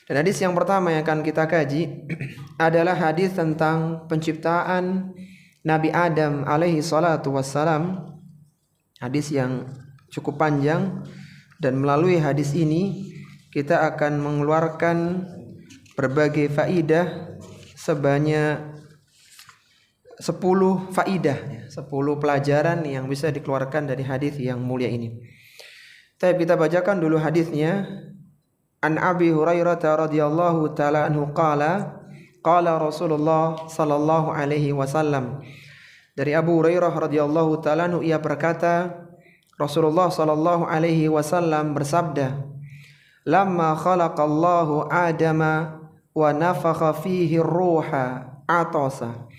Dan hadis yang pertama yang akan kita kaji adalah hadis tentang penciptaan Nabi Adam alaihi salatu wassalam. Hadis yang cukup panjang, dan melalui hadis ini kita akan mengeluarkan berbagai faidah sebanyak 10 faidah, 10 pelajaran yang bisa dikeluarkan dari hadis yang mulia ini. Kita bacakan dulu hadisnya. An Abi Hurairah radhiyallahu taala anhu qala Rasulullah sallallahu alaihi wasallam. Dari Abu Hurairah radhiyallahu taala anhu ia berkata, Rasulullah sallallahu alaihi wasallam bersabda, "Lamma khalaqallahu Adama wa nafakha fihi ruha atasa."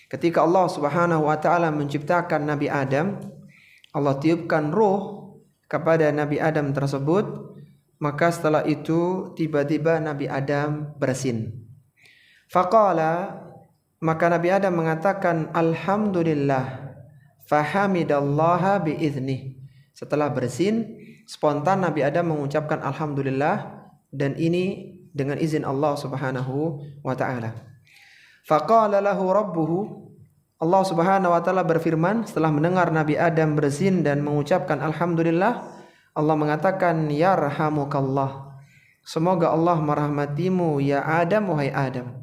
Ketika Allah Subhanahu wa taala menciptakan Nabi Adam, Allah tiupkan ruh kepada Nabi Adam tersebut. Maka setelah itu tiba-tiba Nabi Adam bersin. Faqala, maka Nabi Adam mengatakan alhamdulillah, fahamidallaha biiznih. Setelah bersin, spontan Nabi Adam mengucapkan alhamdulillah, dan ini dengan izin Allah Subhanahu wa taala. Faqala lahu rabbuhu, Allah Subhanahu wa taala berfirman setelah mendengar Nabi Adam bersin dan mengucapkan alhamdulillah, Allah mengatakan yarhamukallah, semoga Allah merahmatimu ya Adam, wahai Adam.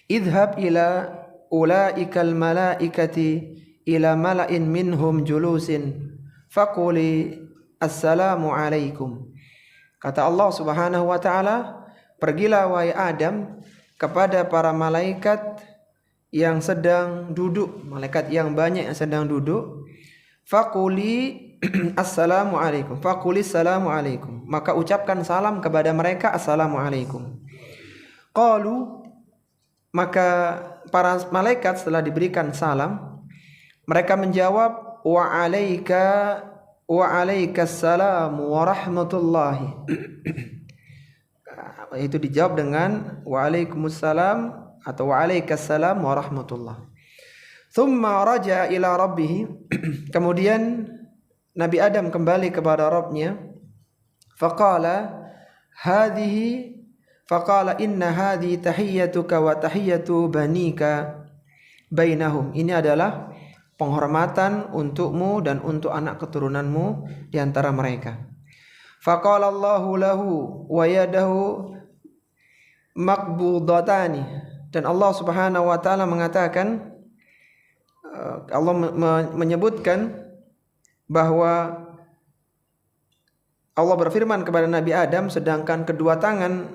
Idhab ila ulaikal malaikati ila mala'in minhum julusin faquli assalamu alaikum. Kata Allah Subhanahu wa taala, pergilah wahai Adam kepada para malaikat yang sedang duduk, malaikat yang banyak yang sedang duduk. Faquli assalamualaikum, faqulis assalamualaikum, maka ucapkan salam kepada mereka, assalamualaikum. Qalu, maka para malaikat setelah diberikan salam, mereka menjawab wa alaikas salam wa rahmatullahi. Itu dijawab dengan wa alaikumussalam atau wa alaikas salam wa rahmatullah. Thumma raja'a ila rabbih. Kemudian Nabi Adam kembali kepada Rabbnya. Faqala inna hadhi tahiyyatuka wa tahiyyatu banika bainahum. Ini adalah penghormatan untukmu dan untuk anak keturunanmu di antara mereka. Faqala Allahu lahu wa yadahu maqbudatani. Dan Allah Subhanahu wa taala mengatakan, Allah menyebutkan bahwa Allah berfirman kepada Nabi Adam, sedangkan kedua tangan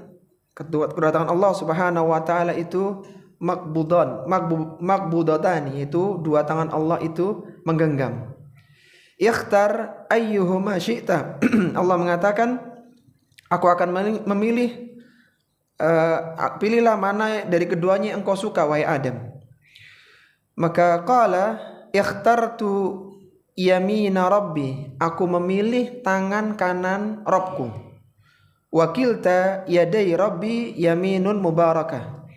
Allah Subhanahu wa taala itu maqbudatani, itu dua tangan Allah itu menggenggam. Ikhtar ayyuhuma syi'ta. Allah mengatakan, aku akan memilih, pilihlah mana dari keduanya yang engkau suka wahai Adam. Maka qala ikhtartu yamina rabbi, aku memilih tangan kanan Rabbku. Wakilta yadai rabbi yaminun mubarakah,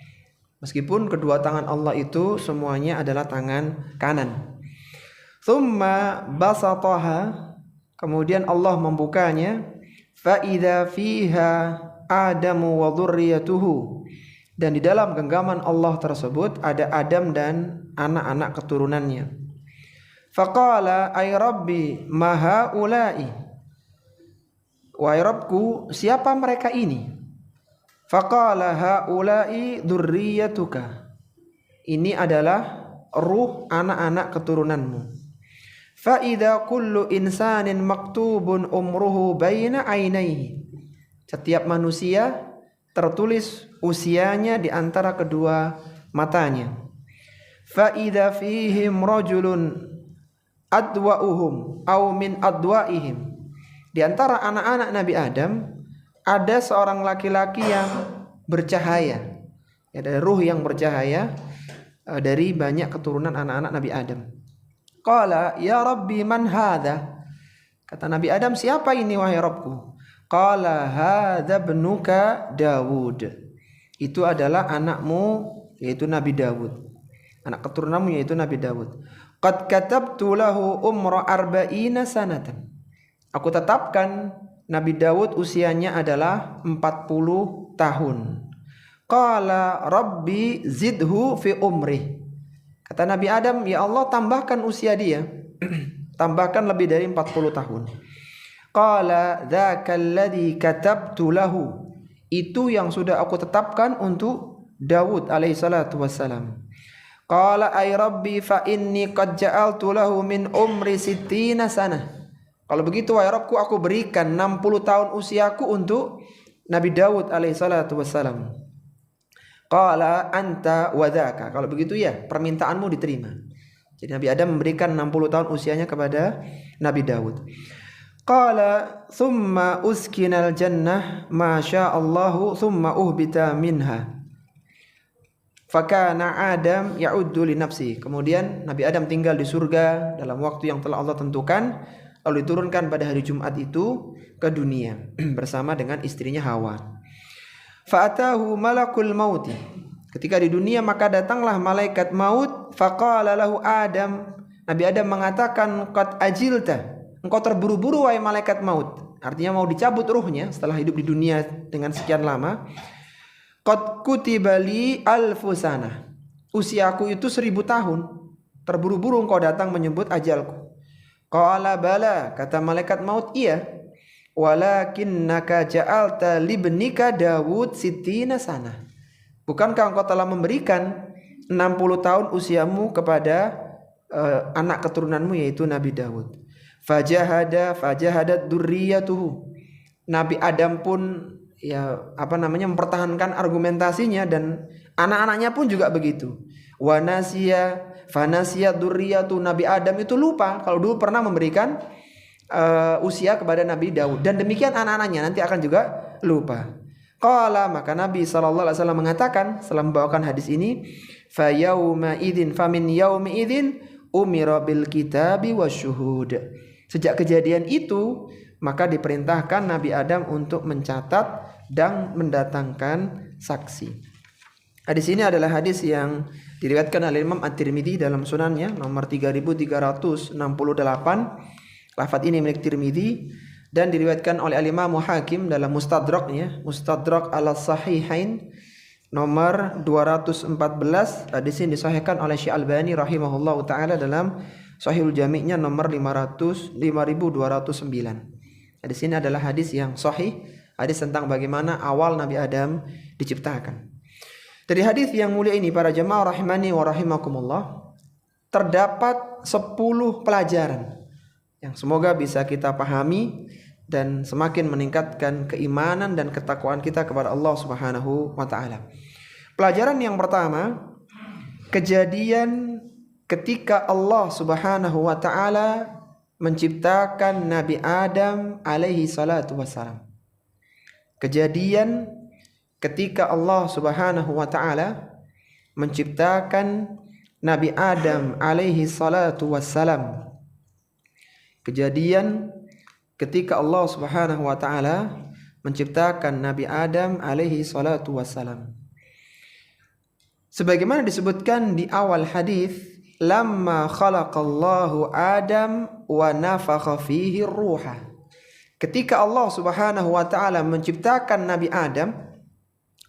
meskipun kedua tangan Allah itu semuanya adalah tangan kanan. Thumma basataha, kemudian Allah membukanya. Fa idza fiha Adamu wa dzurriyyatuhu, dan di dalam genggaman Allah tersebut ada Adam dan anak-anak keturunannya. Faqala ay rabbi ma haula'i, wahai Rabbku, siapa mereka ini? Faqala haula'i dzurriyyatuka, ini adalah ruh anak-anak keturunanmu. Fa idza kullu insanin maktubun umruhu baina ainaihi, setiap manusia tertulis usianya di antara kedua matanya. Fa idza fihim rajulun adwa'uhum aw min adwa'ihim, di antara anak-anak Nabi Adam ada seorang laki-laki yang bercahaya, ya, dari ruh yang bercahaya dari banyak keturunan anak-anak Nabi Adam. Qala ya rabbi man hadha, kata Nabi Adam, siapa ini wahai Rabbku? Qala hadza ibnuka Dawud, itu adalah anakmu yaitu Nabi Dawud, anak keturunanmu yaitu Nabi Dawud. Qad katabtu lahu umra arba'ina sanatan, aku tetapkan Nabi Daud usianya adalah 40 tahun. Qala rabbi zidhu fi umrih. Kata Nabi Adam, ya Allah tambahkan usia dia. Tambahkan lebih dari 40 tahun. Qala dzakal ladzi katabtu lahu. Itu yang sudah aku tetapkan untuk Daud alaihi salatu wassalam. Qala ay rabbi fa inni qad ja'altu lahu min umri sittina sanah. Kalau begitu wahai Rabbku, aku berikan 60 tahun usiaku untuk Nabi Daud alaihi salatu wassalam. Qala anta wa dzaka. Kalau begitu ya, permintaanmu diterima. Jadi Nabi Adam memberikan 60 tahun usianya kepada Nabi Daud. Qala thumma uskinal jannah ma sya'allahu thumma uhbita minha. Fakana Adam ya'uddu li nafsi. Kemudian Nabi Adam tinggal di surga dalam waktu yang telah Allah tentukan, lalu diturunkan pada hari Jumat itu ke dunia bersama dengan istrinya Hawa. Fa'atahu malakul maut. Ketika di dunia maka datanglah malaikat maut. Faqala lahu Adam. Nabi Adam mengatakan, qad ajilta. Engkau terburu-buru wahai malaikat maut. Artinya mau dicabut ruhnya setelah hidup di dunia dengan sekian lama. Qad kutiba li alfu sanah. Usiaku itu 1000 tahun. Terburu-buru engkau datang menyebut ajalku. Qala bala. Kata malaikat maut, iya. Walakinnaka ja'alta libnika Dawud sittina sanah. Bukankah engkau telah memberikan 60 tahun usiamu kepada anak keturunanmu yaitu Nabi Dawud. Fajahadat durriyatuhu. Nabi Adam pun mempertahankan argumentasinya dan anak-anaknya pun juga begitu. Wa fanasiya durriyatu. Nabi Adam itu lupa kalau dulu pernah memberikan usia kepada Nabi Daud, dan demikian anak-anaknya nanti akan juga lupa. Qala, maka Nabi SAW mengatakan setelah membawakan hadis ini, fa min yaumi idzin umira bil kitabi wasyuhud. Sejak kejadian itu maka diperintahkan Nabi Adam untuk mencatat dan mendatangkan saksi. Hadis ini adalah hadis yang diriwayatkan oleh Imam At-Tirmidzi dalam sunannya nomor 3368. Lafaz ini milik Tirmidzi dan diriwayatkan oleh Al-Imam Hakim dalam Mustadraknya, Mustadrak Al-Sahihain nomor 214. Hadis ini disahihkan oleh Syekh Albani rahimahullahu taala dalam Sahihul Jami'-nya nomor 5209. Hadis ini adalah hadis yang sahih, hadis tentang bagaimana awal Nabi Adam diciptakan. Dari hadis yang mulia ini para jemaah rahimani wa rahimakumullah, terdapat 10 pelajaran yang semoga bisa kita pahami dan semakin meningkatkan keimanan dan ketakwaan kita kepada Allah Subhanahu wa taala. Pelajaran yang pertama, kejadian ketika Allah Subhanahu wa taala menciptakan Nabi Adam alaihi salatu wassalam. Kejadian ketika Allah Subhanahu wa taala menciptakan Nabi Adam alaihi salatu wassalam. Kejadian ketika Allah Subhanahu wa taala menciptakan Nabi Adam alaihi salatu wassalam. Sebagaimana disebutkan di awal hadis, lamma khalaqallahu Adam wa nafakha fihi ruha. Ketika Allah Subhanahu wa taala menciptakan Nabi Adam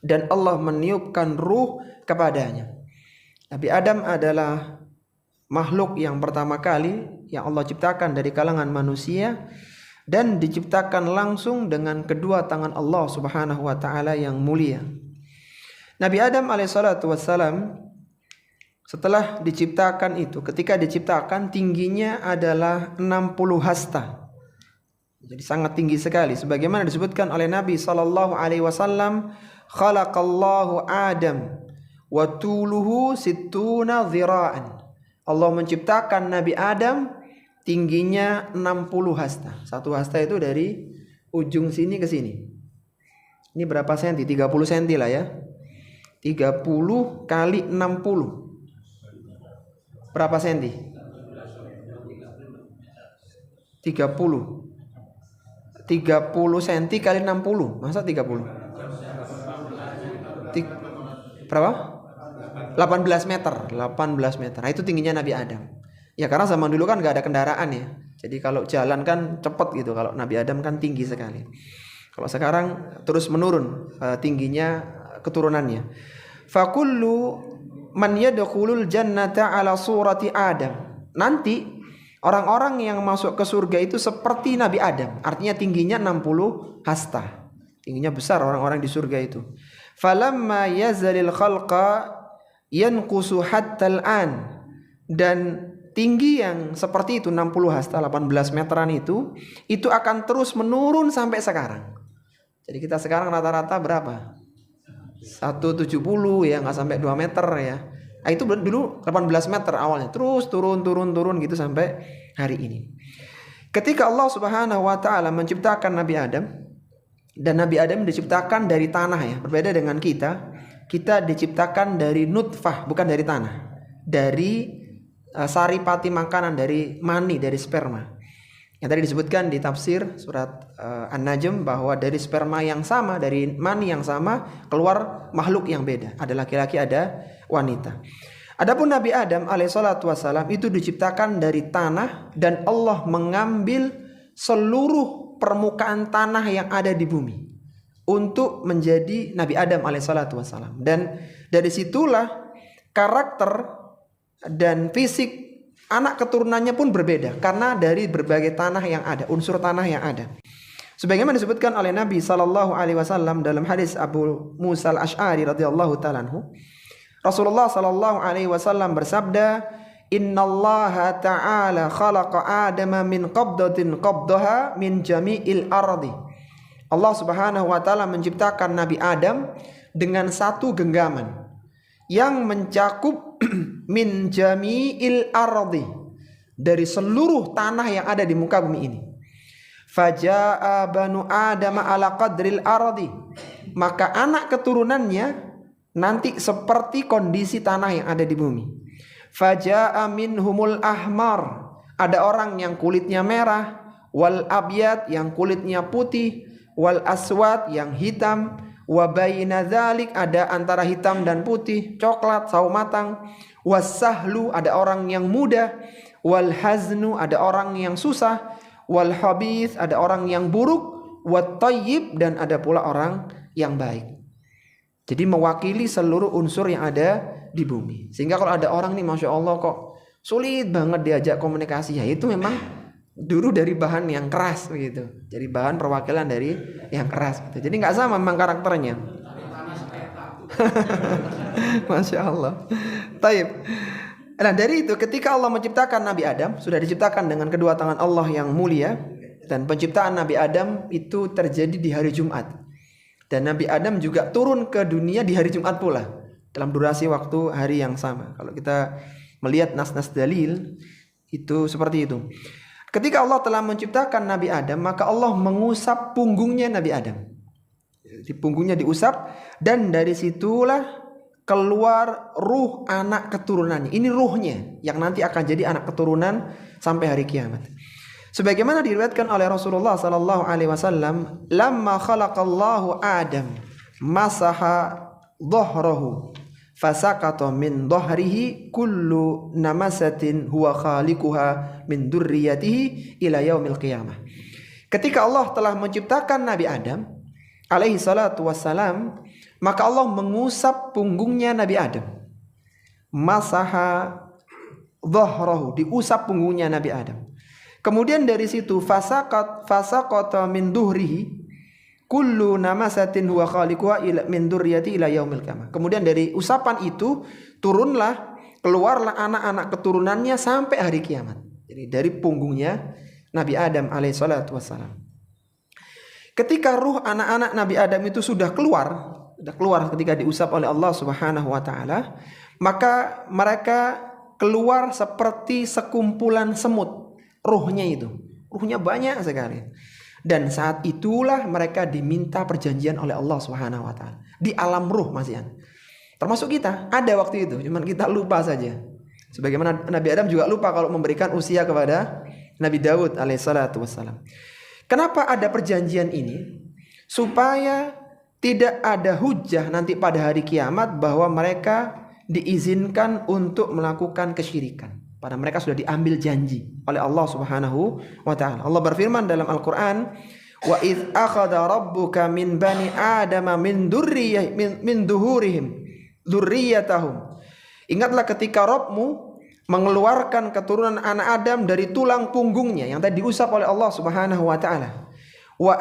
dan Allah meniupkan ruh kepadanya. Nabi Adam adalah makhluk yang pertama kali yang Allah ciptakan dari kalangan manusia dan diciptakan langsung dengan kedua tangan Allah Subhanahu wa taala yang mulia. Nabi Adam alaihissalatu wassalam setelah diciptakan itu, ketika diciptakan tingginya adalah 60 hasta. Jadi sangat tinggi sekali sebagaimana disebutkan oleh Nabi sallallahu alaihi wasallam, khalaqallahu Adam wa tuluhu sittuna dhira'an. Allah menciptakan Nabi Adam tingginya 60 hasta. Satu hasta itu dari ujung sini ke sini. Ini berapa senti? 30 senti lah ya. 30 kali 60. Berapa senti? 30. 30 senti kali 60. Masa 30? Berapa? 18 meter. 18 meter. Nah, itu tingginya Nabi Adam. Ya karena zaman dulu kan gak ada kendaraan ya. Jadi kalau jalan kan cepat gitu, kalau Nabi Adam kan tinggi sekali. Kalau sekarang terus menurun tingginya keturunannya. Fakullu man yadkhulul jannata ala surati Adam. Nanti orang-orang yang masuk ke surga itu seperti Nabi Adam, artinya tingginya 60 hasta. Tingginya besar orang-orang di surga itu. Falamma yazalil khalqa yanqusu hatta al-an. Dan tinggi yang seperti itu 60 hasta 18 meteran itu akan terus menurun sampai sekarang. Jadi kita sekarang rata-rata berapa? 170 ya, nggak sampai 2 meter ya. Nah, itu dulu 18 meter awalnya, terus turun gitu sampai hari ini. Ketika Allah Subhanahu wa taala menciptakan Nabi Adam, dan Nabi Adam diciptakan dari tanah ya, berbeda dengan kita diciptakan dari nutfah, bukan dari tanah. Dari saripati makanan, dari mani, dari sperma. Yang tadi disebutkan di tafsir surat An-Najm bahwa dari sperma yang sama, dari mani yang sama keluar makhluk yang beda. Ada laki-laki, ada wanita. Adapun Nabi Adam alaihissalatu wassalam itu diciptakan dari tanah, dan Allah mengambil seluruh permukaan tanah yang ada di bumi untuk menjadi Nabi Adam alaihissalatu wassalam. Dan dari situlah karakter dan fisik anak keturunannya pun berbeda karena dari berbagai tanah yang ada, unsur tanah yang ada. Sebagaimana disebutkan oleh Nabi SAW dalam hadis Abu Musa al-Ash'ari radhiyallahu ta'ala anhu, Rasulullah SAW bersabda, Innallaha ta'ala khalaqa Adama min qabdatin qabdaha min jami'il ardi. Allah Subhanahu wa taala menciptakan Nabi Adam dengan satu genggaman yang mencakup min jami'il ardi, dari seluruh tanah yang ada di muka bumi ini. Faja'a banu Adam ala qadril ardi, maka anak keturunannya nanti seperti kondisi tanah yang ada di bumi. Faja'a minhumul ahmar, ada orang yang kulitnya merah, wal abyad yang kulitnya putih, wal aswad yang hitam, wa baina dzalik ada antara hitam dan putih, coklat, sawo matang, wasahlu ada orang yang muda, wal haznu ada orang yang susah, wal habith ada orang yang buruk, wat thayyib dan ada pula orang yang baik. Jadi mewakili seluruh unsur yang ada di bumi. Sehingga kalau ada orang nih Masya Allah kok sulit banget diajak komunikasi, ya itu memang dulu dari bahan yang keras begitu. Jadi bahan perwakilan dari yang keras gitu. Jadi nggak sama memang karakternya. Masya Allah. Taib. Nah dari itu ketika Allah menciptakan Nabi Adam, sudah diciptakan dengan kedua tangan Allah yang mulia, dan penciptaan Nabi Adam itu terjadi di hari Jumat. Dan Nabi Adam juga turun ke dunia di hari Jumat pula, dalam durasi waktu hari yang sama. Kalau kita melihat nas-nas dalil itu seperti itu. Ketika Allah telah menciptakan Nabi Adam, maka Allah mengusap punggungnya Nabi Adam. Di punggungnya diusap, dan dari situlah keluar ruh anak keturunannya. Ini ruhnya yang nanti akan jadi anak keturunan sampai hari kiamat. Sebagaimana diriwayatkan oleh Rasulullah sallallahu alaihi wasallam, "Lamma khalaqallahu Adam, masaha dhahrahu, fasaqata min dhahrihi kullu namasatin huwa khaliquha min dzurriyyatihi ila yaumil qiyamah." Ketika Allah telah menciptakan Nabi Adam alaihi salatu wassalam, maka Allah mengusap punggungnya Nabi Adam. Masaha dhahrahu, diusap punggungnya Nabi Adam. Kemudian dari situ fasaqata min dhuhrihi kullu namasatin huwa khaliquha min dzurriyyati ila yaumil qiyamah. Kemudian dari usapan itu turunlah, keluarlah anak-anak keturunannya sampai hari kiamat. Jadi dari punggungnya Nabi Adam alaihissalatu wassalam. Ketika ruh anak-anak Nabi Adam itu sudah keluar ketika diusap oleh Allah Subhanahu wa taala, maka mereka keluar seperti sekumpulan semut. Ruhnya banyak sekali. Dan saat itulah mereka diminta perjanjian oleh Allah Subhanahu wa taala di alam ruh masihan. Termasuk kita ada waktu itu, cuman kita lupa saja. Sebagaimana Nabi Adam juga lupa kalau memberikan usia kepada Nabi Daud alaihissalatu wassalam. Kenapa ada perjanjian ini? Supaya tidak ada hujah nanti pada hari kiamat bahwa mereka diizinkan untuk melakukan kesyirikan. Padahal mereka sudah diambil janji oleh Allah Subhanahu wa taala. Allah berfirman dalam Al-Qur'an, "Wa idz akhadha rabbuka min bani adama min duhurihim dzurriyyatahum." Ingatlah ketika Rabbmu mengeluarkan keturunan anak Adam dari tulang punggungnya yang tadi diusap oleh Allah Subhanahu wa taala. Wa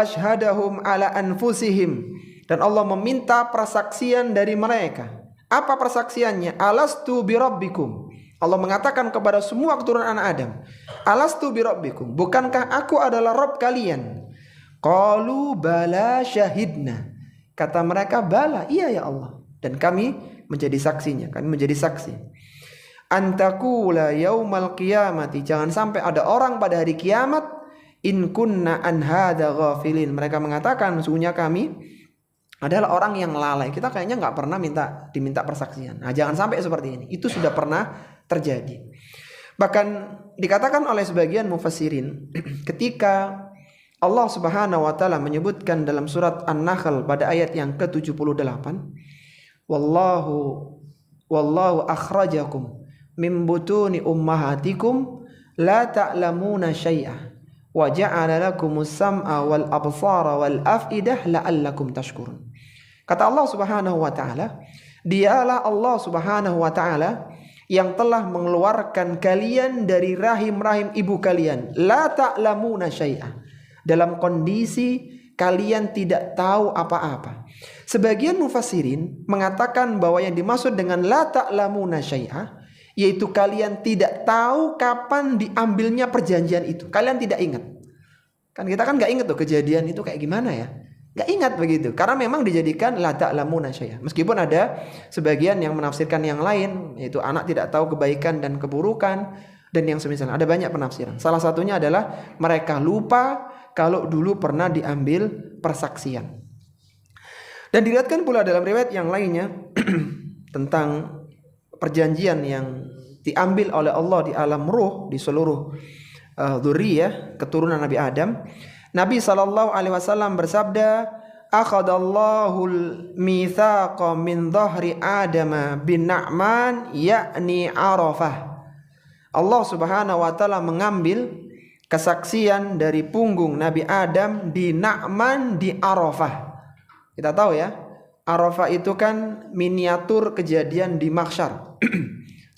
ashhadahum ala anfusihim, dan Allah meminta persaksian dari mereka. Apa persaksiannya? Alastu birabbikum. Allah mengatakan kepada semua keturunan anak Adam, alastu birabbikum, bukankah aku adalah Rabb kalian? Qalu bala syahidna. Kata mereka, bala, iya ya Allah, dan kami menjadi saksinya, kami menjadi saksi. Antakula yaumal qiyamati, jangan sampai ada orang pada hari kiamat, in kunna an hadza ghafilin, mereka mengatakan sesungguhnya kami adalah orang yang lalai, kita kayaknya nggak pernah diminta persaksian. Nah, jangan sampai seperti ini. Itu sudah pernah terjadi. Bahkan dikatakan oleh sebagian mufassirin, ketika Allah Subhanahu wa taala menyebutkan dalam surat An-Nahl pada ayat yang ke-78, wallahu akhrajakum min butuni ummahatikum la ta'lamuna syai'a wa ja'ala lakumus sam'a wal absara wal af'idah la'allakum tashkurun. Kata Allah Subhanahu wa taala, dialah Allah Subhanahu wa taala yang telah mengeluarkan kalian dari rahim-rahim ibu kalian, la ta'lamuna syai'a, dalam kondisi kalian tidak tahu apa-apa. Sebagian mufassirin mengatakan bahwa yang dimaksud dengan la ta'lamuna syai'a yaitu kalian tidak tahu kapan diambilnya perjanjian itu. Kalian tidak ingat. Kan kita kan nggak ingat tuh kejadian itu kayak gimana ya. Nggak ingat begitu. Karena memang dijadikan la ta'lamuna syai'a. Meskipun ada sebagian yang menafsirkan yang lain, yaitu anak tidak tahu kebaikan dan keburukan dan yang semisal. Ada banyak penafsiran. Salah satunya adalah mereka lupa kalau dulu pernah diambil persaksian. Dan diriwayatkan pula dalam riwayat yang lainnya tentang perjanjian yang diambil oleh Allah di alam ruh, di seluruh dzurriyyah keturunan Nabi Adam. Nabi SAW bersabda, akhadallahul mithaqa min dhahri Adama bin Na'man yakni Arafah. Allah Subhanahu wa taala mengambil kesaksian dari punggung Nabi Adam di Na'man di Arafah. Kita tahu ya, Arafah itu kan miniatur kejadian di mahsyar.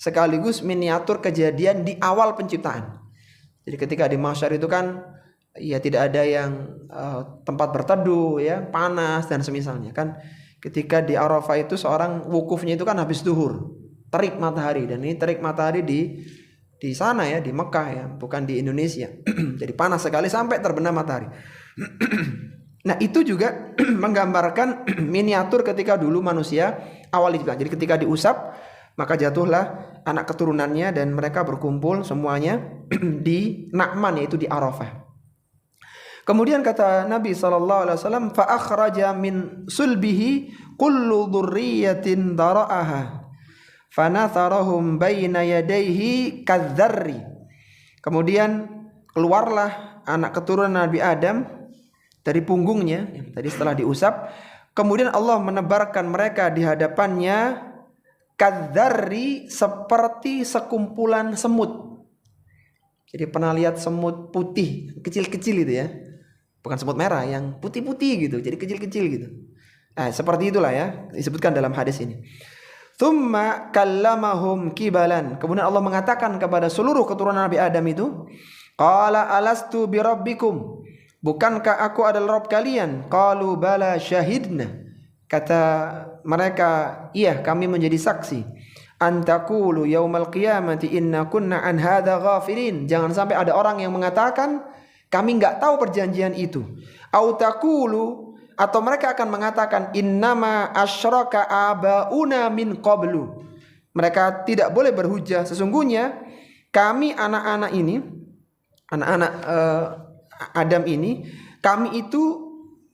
Sekaligus miniatur kejadian di awal penciptaan. Jadi ketika di mahsyar itu kan ya tidak ada yang tempat berteduh ya, panas dan semisalnya kan. Ketika di Arafah itu seorang wukufnya itu kan habis zuhur, terik matahari, dan ini terik matahari di sana ya, di Mekah ya, bukan di Indonesia. Jadi panas sekali sampai terbenam matahari. Nah, itu juga menggambarkan miniatur ketika dulu manusia awal diciptakan. Jadi ketika diusap, maka jatuhlah anak keturunannya dan mereka berkumpul semuanya di Na'man, yaitu di Arafah. Kemudian kata Nabi SAW, fa akhraja min sulbihi kullu dzurriyyatin dara'aha fanatharahum baina yadayhi kadzarri. Kemudian keluarlah anak keturunan Nabi Adam dari punggungnya tadi setelah diusap. Kemudian Allah menebarkan mereka di hadapannya kadzarri, seperti sekumpulan semut. Jadi pernah lihat semut putih kecil-kecil itu ya, bukan semut merah, yang putih-putih gitu, jadi kecil-kecil gitu. Nah, seperti itulah ya disebutkan dalam hadis ini. Tsumma kallamahum kibalan. Kemudian Allah mengatakan kepada seluruh keturunan Nabi Adam itu, qala alastu birabbikum, bukankah aku adalah Rabb kalian? Qalu bala syahidna. Kata mereka, iya kami menjadi saksi. Antakulu yaumal qiyamati inna kunna an hadza ghafilin. Jangan sampai ada orang yang mengatakan kami enggak tahu perjanjian itu. Au taqulu, atau mereka akan mengatakan innama asyraka abauna min qablu. Mereka tidak boleh berhujah, sesungguhnya kami anak-anak ini, anak-anak Adam ini, kami itu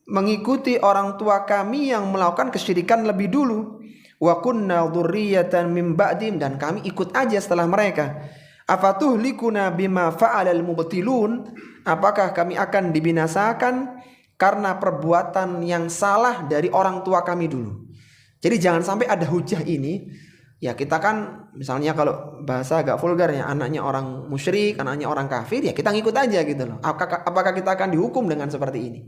mengikuti orang tua kami yang melakukan kesyirikan lebih dulu. Wa kunna dzurriyyatan min ba'dim, dan kami ikut aja setelah mereka. Afatuhlikuna bima fa'alal mubtilun, apakah kami akan dibinasakan karena perbuatan yang salah dari orang tua kami dulu. Jadi jangan sampai ada hujah ini Ya kita kan misalnya kalau bahasa agak vulgarnya, anaknya orang musyrik, anaknya orang kafir, ya kita ngikut aja gitu loh. Apakah kita akan dihukum dengan seperti ini?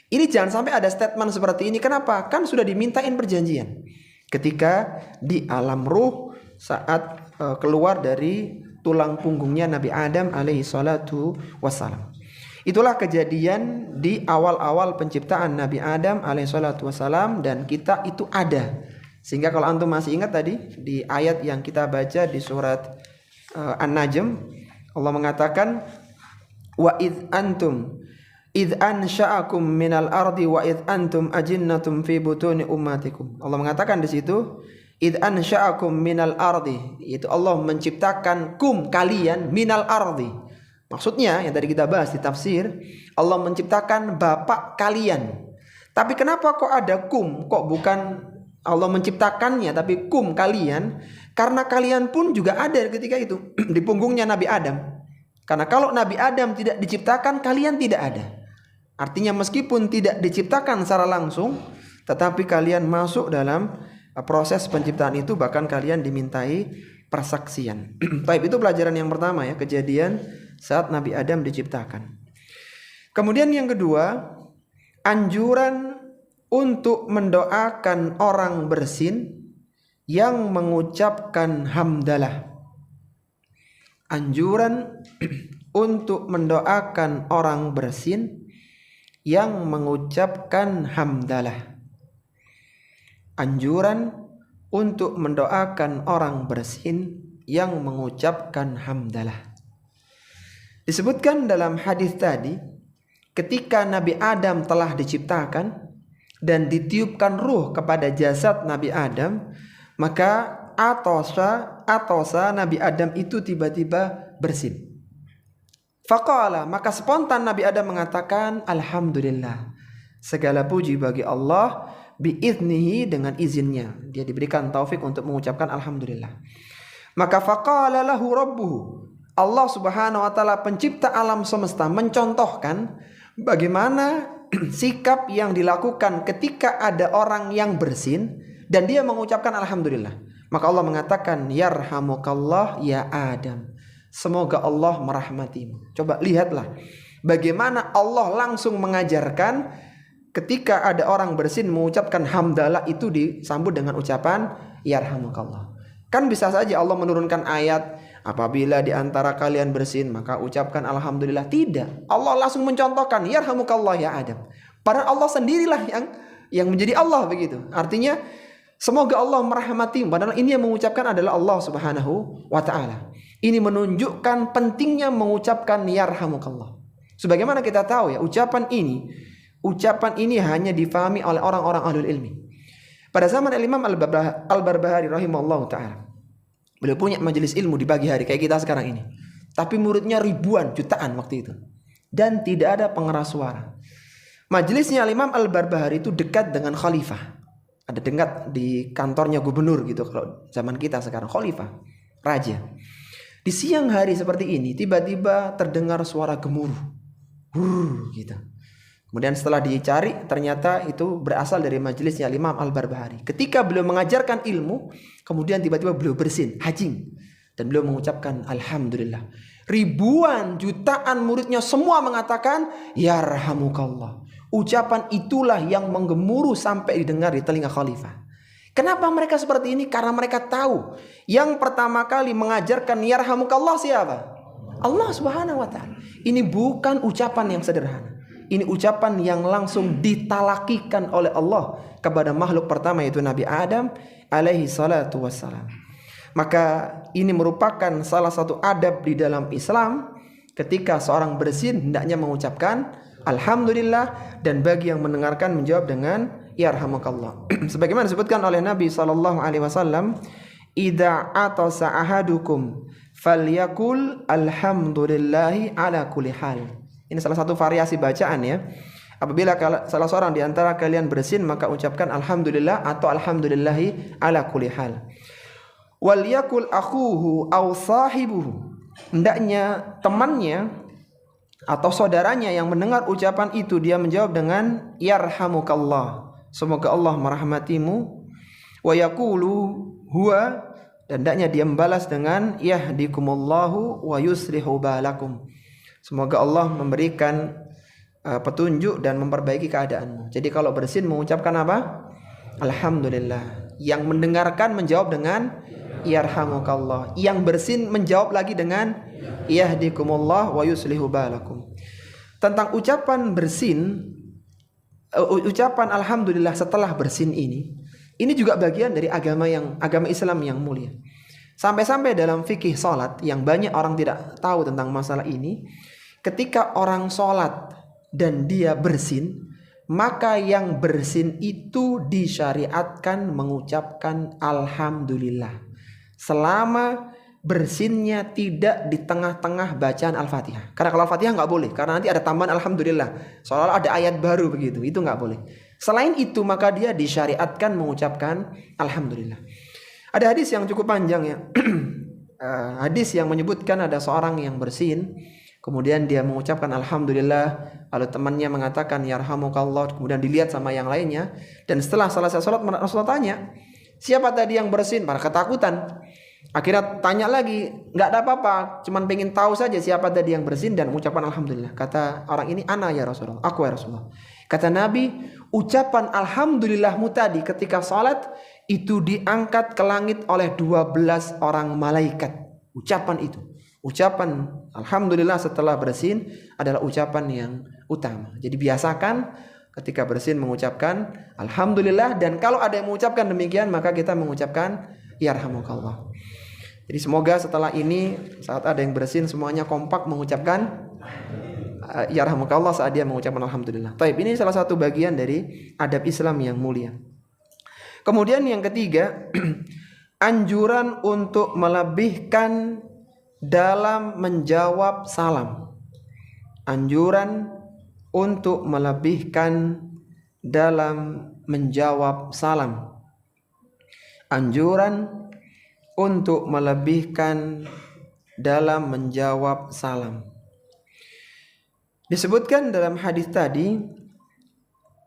Ini jangan sampai ada statement seperti ini. Kenapa? Kan sudah dimintain perjanjian ketika di alam ruh saat keluar dari tulang punggungnya Nabi Adam alaihi salatu wassalam. Itulah kejadian di awal-awal penciptaan Nabi Adam alaihi salatu wassalam, dan kita itu ada. Sehingga kalau antum masih ingat tadi di ayat yang kita baca di surat An-Najm, Allah mengatakan wa id antum id ansha'akum minal ardi wa id antum ajinnatum fi butuni ummatikum. Allah mengatakan di situ id ansha'akum minal ardi, yaitu Allah menciptakan kalian minal ardi. Maksudnya yang tadi kita bahas di tafsir, Allah menciptakan bapak kalian. Tapi kenapa kok ada kok bukan Allah menciptakannya tapi kalian? Karena kalian pun juga ada ketika itu di punggungnya Nabi Adam. Karena kalau Nabi Adam tidak diciptakan, kalian tidak ada. Artinya meskipun tidak diciptakan secara langsung, tetapi kalian masuk dalam proses penciptaan itu, bahkan kalian dimintai persaksian. Baik, itu pelajaran yang pertama ya, kejadian saat Nabi Adam diciptakan. Kemudian yang kedua, anjuran untuk mendoakan orang bersin yang mengucapkan hamdalah. Anjuran untuk mendoakan orang bersin yang mengucapkan hamdalah. Anjuran untuk mendoakan orang bersin yang mengucapkan hamdalah. Disebutkan dalam hadis tadi, ketika Nabi Adam telah diciptakan dan ditiupkan ruh kepada jasad Nabi Adam, maka atosa Nabi Adam itu tiba-tiba bersin. Faqala, maka spontan Nabi Adam mengatakan alhamdulillah, segala puji bagi Allah, biiznihi, dengan izinnya dia diberikan taufik untuk mengucapkan alhamdulillah. Maka faqala lahu rabbuhu, Allah subhanahu wa ta'ala pencipta alam semesta mencontohkan bagaimana sikap yang dilakukan ketika ada orang yang bersin dan dia mengucapkan alhamdulillah. Maka Allah mengatakan yarhamukallah ya Adam, semoga Allah merahmatimu. Coba lihatlah bagaimana Allah langsung mengajarkan ketika ada orang bersin mengucapkan hamdalah itu disambut dengan ucapan yarhamukallah. Kan bisa saja Allah menurunkan ayat apabila di antara kalian bersin maka ucapkan alhamdulillah. Tidak, Allah langsung mencontohkan yarhamukallah ya Adam. Padahal Allah sendirilah yang menjadi Allah begitu. Artinya semoga Allah merahmati. Padahal ini yang mengucapkan adalah Allah subhanahu wa ta'ala. Ini menunjukkan pentingnya mengucapkan yarhamukallah. Sebagaimana kita tahu ya, ucapan ini hanya difahami oleh orang-orang ahlul ilmi. Pada zaman Imam Al-Barbahari rahimahullah ta'ala, beliau punya majelis ilmu di pagi hari kayak kita sekarang ini. Tapi muridnya ribuan, jutaan waktu itu. Dan tidak ada pengeras suara. Majelisnya Imam Al-Barbahari itu dekat dengan khalifah. Ada dekat di kantornya gubernur gitu kalau zaman kita sekarang, khalifah, raja. Di siang hari seperti ini tiba-tiba terdengar suara gemuruh. Gitu. Kemudian setelah dicari ternyata itu berasal dari majelisnya Imam Al-Barbahari. Ketika beliau mengajarkan ilmu, kemudian tiba-tiba beliau bersin, hajing, dan beliau mengucapkan alhamdulillah. Ribuan, jutaan muridnya semua mengatakan yarhamukallah. Ucapan itulah yang menggemuruh sampai didengar di telinga khalifah. Kenapa mereka seperti ini? Karena mereka tahu yang pertama kali mengajarkan yarhamukallah siapa? Allah subhanahu wa ta'ala. Ini bukan ucapan yang sederhana. Ini ucapan yang langsung ditalakikan oleh Allah kepada makhluk pertama, yaitu Nabi Adam alaihi salatu wassalam. Maka ini merupakan salah satu adab di dalam Islam. Ketika seorang bersin hendaknya mengucapkan alhamdulillah, dan bagi yang mendengarkan menjawab dengan yarhamukallah. Sebagaimana disebutkan oleh Nabi SAW, idza atasa ahadukum falyakul alhamdulillahi ala kulli hal. Ini salah satu variasi bacaan ya. Apabila salah seorang di antara kalian bersin, maka ucapkan alhamdulillah atau alhamdulillahi ala kulli hal. Wal yakul akhuhu aw sahibuhu. Hendaknya temannya atau saudaranya yang mendengar ucapan itu dia menjawab dengan yarhamukallah, semoga Allah merahmatimu. Wa yaqulu huwa Dan hendaknya dia membalas dengan yahdikumullahu wa yuslihu balakum. Semoga Allah memberikan petunjuk dan memperbaiki keadaanmu. Jadi kalau bersin mengucapkan apa? Alhamdulillah. Yang mendengarkan menjawab dengan yarhamukallah. Yang bersin menjawab lagi dengan yahdikumullah wa yuslihu balakum. Tentang ucapan bersin, ucapan alhamdulillah setelah bersin ini juga bagian dari agama Islam yang mulia. Sampai-sampai dalam fikih salat yang banyak orang tidak tahu tentang masalah ini, ketika orang salat dan dia bersin, maka yang bersin itu disyariatkan mengucapkan alhamdulillah selama bersinnya tidak di tengah-tengah bacaan Al-Fatihah. Karena kalau Al-Fatihah nggak boleh, karena nanti ada tambahan alhamdulillah, seolah-olah ada ayat baru begitu, itu nggak boleh. Selain itu maka dia disyariatkan mengucapkan alhamdulillah. Ada hadis yang cukup panjang ya. Hadis yang menyebutkan ada seorang yang bersin, kemudian dia mengucapkan alhamdulillah, lalu temannya mengatakan yarhamukallah, kemudian dilihat sama yang lainnya, dan setelah selesai sholat Rasulullah tanya, siapa tadi yang bersin? Para ketakutan. Akhirnya tanya lagi, nggak ada apa-apa, cuman pengen tahu saja siapa tadi yang bersin dan mengucapkan alhamdulillah. Kata orang ini, ana ya Rasulullah, aku ya Rasulullah. Kata Nabi, ucapan alhamdulillahmu tadi ketika sholat itu diangkat ke langit oleh 12 orang malaikat. Ucapan itu, ucapan alhamdulillah setelah bersin adalah ucapan yang utama. Jadi biasakan ketika bersin mengucapkan alhamdulillah, dan kalau ada yang mengucapkan demikian maka kita mengucapkan yarhamukallah. Jadi semoga setelah ini saat ada yang bersin semuanya kompak mengucapkan yarhamukallah saat dia mengucapkan alhamdulillah. Taib, ini salah satu bagian dari adab Islam yang mulia. Kemudian yang ketiga, anjuran untuk melebihkan dalam menjawab salam. Anjuran untuk melebihkan dalam menjawab salam. Anjuran untuk melebihkan dalam menjawab salam. Disebutkan dalam hadis tadi,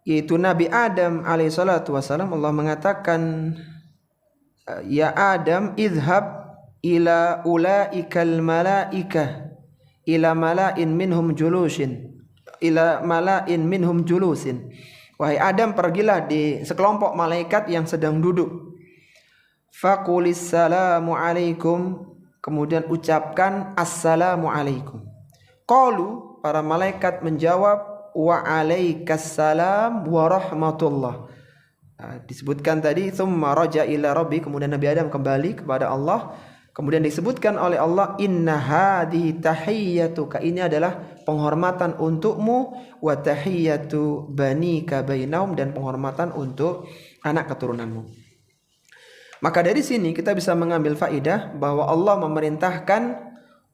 yaitu Nabi Adam alaihissalatu wassalam, Allah mengatakan, ya Adam idhab ila ulaikal malaikah ila mala'in minhum julusin ila mala'in minhum julusin. Wahai Adam, pergilah di sekelompok malaikat yang sedang duduk. Faqulis salamu alaikum, kemudian ucapkan assalamu alaikum. Qalu, para malaikat menjawab, wa alaikassalam wa rahmatullah. Disebutkan tadi thumma raja ila rabbi, kemudian Nabi Adam kembali kepada Allah. Kemudian disebutkan oleh Allah, inna hadhihi tahiyyatuka, ini adalah penghormatan untukmu, wa tahiyyatu banika bainahum, dan penghormatan untuk anak keturunanmu. Maka dari sini kita bisa mengambil faidah bahwa Allah memerintahkan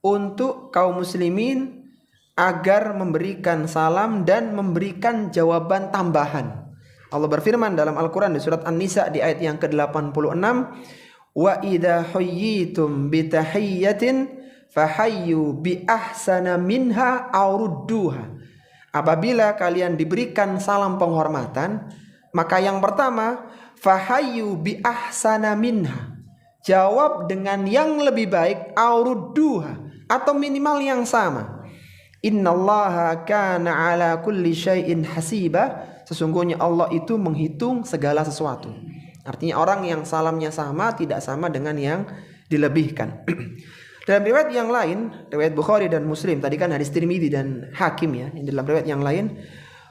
untuk kaum muslimin agar memberikan salam dan memberikan jawaban tambahan. Allah berfirman dalam Al-Quran di surat An-Nisa di ayat yang ke-86, wa idza huyyitum bi tahiyyatin fahayyu bi ahsana minha aw rudduha. Apabila kalian diberikan salam penghormatan, maka yang pertama, fahayyu bi ahsana minha, jawab dengan yang lebih baik, aw rudduha, atau minimal yang sama. Innallaha kana ala kulli syai'in hasiba, sesungguhnya Allah itu menghitung segala sesuatu. Artinya orang yang salamnya sama tidak sama dengan yang dilebihkan. Dalam riwayat yang lain, riwayat Bukhari dan Muslim, tadi kan hadis Tirmidzi dan Hakim ya, dalam riwayat yang lain,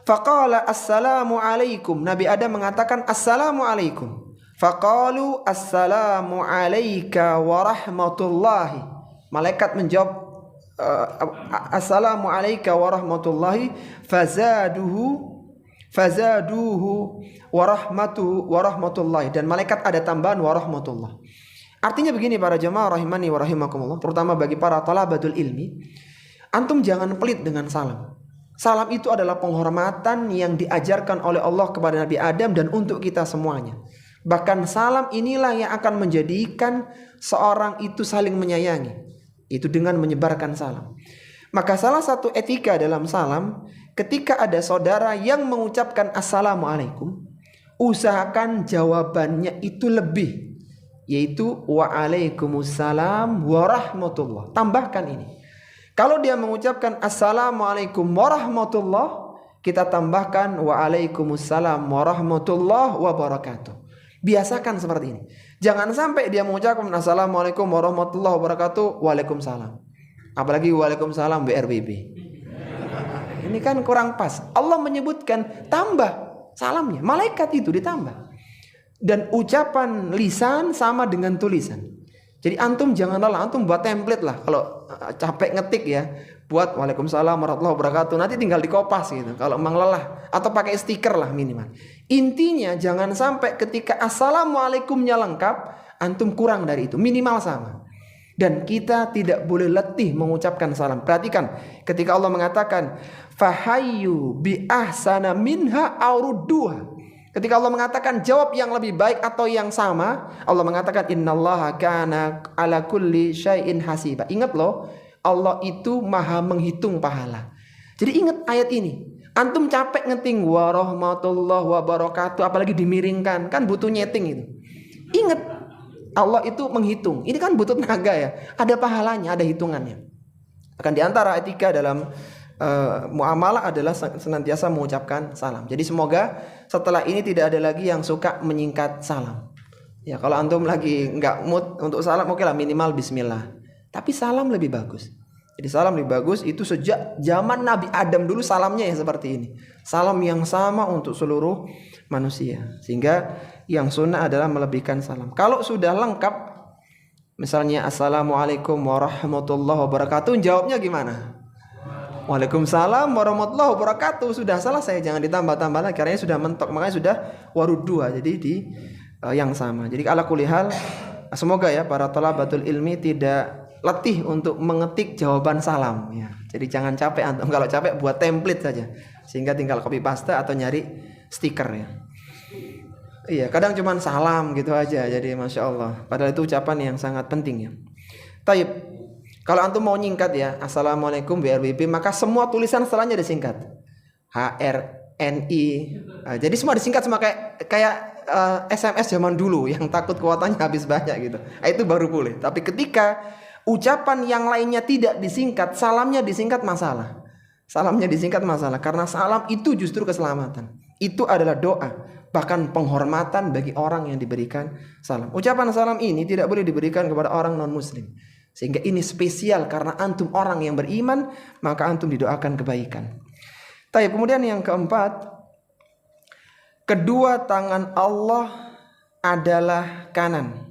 faqala assalamu alaikum, Nabi Adam mengatakan assalamu alaikum. Faqalu assalamu alaika wa rahmatullahi, malaikat menjawab assalamu alaika wa rahmatullahi, fazaduhu wa rahmatullahi, dan malaikat ada tambahan wa rahmatullah. Artinya begini para jemaah rahimani wa rahimakumullah, terutama bagi para talabatul ilmi, antum jangan pelit dengan salam. Salam itu adalah penghormatan yang diajarkan oleh Allah kepada Nabi Adam dan untuk kita semuanya. Bahkan salam inilah yang akan menjadikan seorang itu saling menyayangi, itu dengan menyebarkan salam. Maka salah satu etika dalam salam, ketika ada saudara yang mengucapkan assalamualaikum, usahakan jawabannya itu lebih yaitu waalaikumsalam warahmatullah. Tambahkan ini. Kalau dia mengucapkan assalamualaikum warahmatullah, kita tambahkan waalaikumsalam warahmatullah wabarakatuh. Biasakan seperti ini. Jangan sampai dia mengucapkan assalamualaikum warahmatullahi wabarakatuh, waalaikumsalam. Apalagi waalaikumsalam BRBB. Ini kan kurang pas. Allah menyebutkan tambah salamnya. Malaikat itu ditambah. Dan ucapan lisan sama dengan tulisan. Jadi antum jangan lelah, antum buat template lah. Kalau capek ngetik ya, buat waalaikumsalam warahmatullahi wabarakatuh. Nanti tinggal dikopas gitu. Kalau memang lelah, atau pakai stiker lah minimal. Intinya jangan sampai ketika assalamualaikumnya lengkap, antum kurang dari itu. Minimal sama. Dan kita tidak boleh letih mengucapkan salam. Perhatikan ketika Allah mengatakan fahayyu bi ahsana minha aurudduha. Ketika Allah mengatakan jawab yang lebih baik atau yang sama, Allah mengatakan innallaha kana ala kulli syai'in hasiba. Ingat loh, Allah itu maha menghitung pahala. Jadi ingat ayat ini. Antum capek ngeting warahmatullahi wabarakatuh, apalagi dimiringkan, kan butuh nyeting itu. Ingat, Allah itu menghitung. Ini kan butuh tenaga ya. Ada pahalanya, ada hitungannya. Akan diantara etika dalam muamalah adalah senantiasa mengucapkan salam. Jadi semoga setelah ini tidak ada lagi yang suka menyingkat salam. Ya kalau antum lagi nggak mood untuk salam, oke lah minimal bismillah. Tapi salam lebih bagus. Jadi salam lebih bagus itu sejak zaman Nabi Adam dulu salamnya ya seperti ini. Salam yang sama untuk seluruh manusia. Sehingga yang sunnah adalah melebihkan salam. Kalau sudah lengkap, misalnya assalamualaikum warahmatullahi wabarakatuh, jawabnya gimana? Waalaikumsalam warahmatullahi wabarakatuh. Sudah selesai, jangan ditambah-tambah lagi karena sudah mentok, makanya sudah warudua. Jadi di yang sama. Jadi ala kulli hal, semoga ya para thalabatul ilmi tidak letih untuk mengetik jawaban salam ya. Jadi jangan capek antum, kalau capek buat template saja. Sehingga tinggal copy paste atau nyari stiker ya. Iya, kadang cuman salam gitu aja. Jadi Masya Allah, padahal itu ucapan yang sangat penting ya. Taib. Kalau antum mau nyingkat ya, assalamualaikum BRBB, maka semua tulisan setelahnya disingkat. HRNI. Jadi semua disingkat, semua kayak SMS zaman dulu yang takut kuotanya habis banyak gitu. Itu baru boleh. Tapi ketika ucapan yang lainnya tidak disingkat, salamnya disingkat masalah. Salamnya disingkat masalah karena salam itu justru keselamatan. Itu adalah doa, bahkan penghormatan bagi orang yang diberikan salam. Ucapan salam ini tidak boleh diberikan kepada orang non muslim. Sehingga ini spesial karena antum orang yang beriman, maka antum didoakan kebaikan. Tapi kemudian yang keempat, kedua tangan Allah adalah kanan.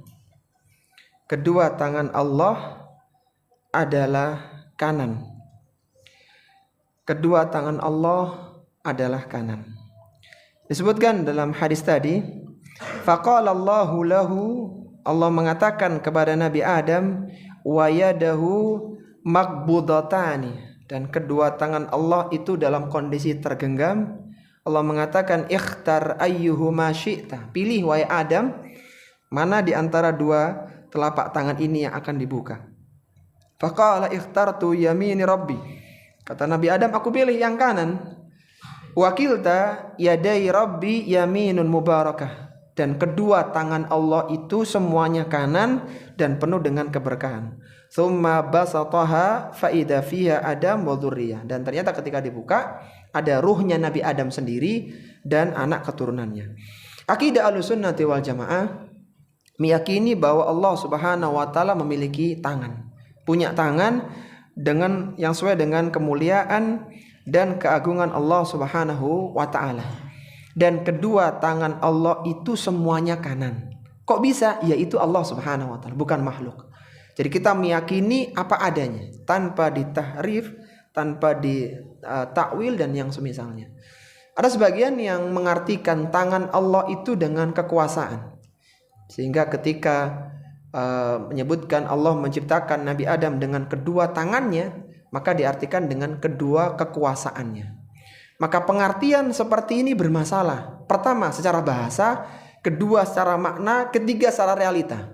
Kedua tangan Allah adalah kanan. Kedua tangan Allah adalah kanan. Disebutkan dalam hadis tadi, faqala Allahu lahu, Allah mengatakan kepada Nabi Adam, wa yadahu makbudatani, dan kedua tangan Allah itu dalam kondisi tergenggam. Allah mengatakan ikhtar ayyuhuma syi'ta, pilih wahai Adam mana di antara dua telapak tangan ini yang akan dibuka. Faqala ikhtartu yamini rabbi, kata Nabi Adam aku pilih yang kanan. Wakilta yadai rabbi yaminun mubarakah, dan kedua tangan Allah itu semuanya kanan dan penuh dengan keberkahan. Tsumma basataha fa idza fiha Adam wa dzurriyyah, dan ternyata ketika dibuka ada ruhnya Nabi Adam sendiri dan anak keturunannya. Akidah Ahlussunnah wal Jamaah meyakini bahwa Allah Subhanahu wa taala memiliki tangan. Punya tangan dengan yang sesuai dengan kemuliaan dan keagungan Allah Subhanahu wa taala. Dan kedua tangan Allah itu semuanya kanan. Kok bisa? Yaitu Allah Subhanahu wa taala, bukan makhluk. Jadi kita meyakini apa adanya, tanpa ditahrif, tanpa ditakwil dan yang semisalnya. Ada sebagian yang mengartikan tangan Allah itu dengan kekuasaan. Sehingga ketika menyebutkan Allah menciptakan Nabi Adam dengan kedua tangannya, maka diartikan dengan kedua kekuasaannya. Maka pengertian seperti ini bermasalah. Pertama secara bahasa, kedua secara makna, ketiga secara realita.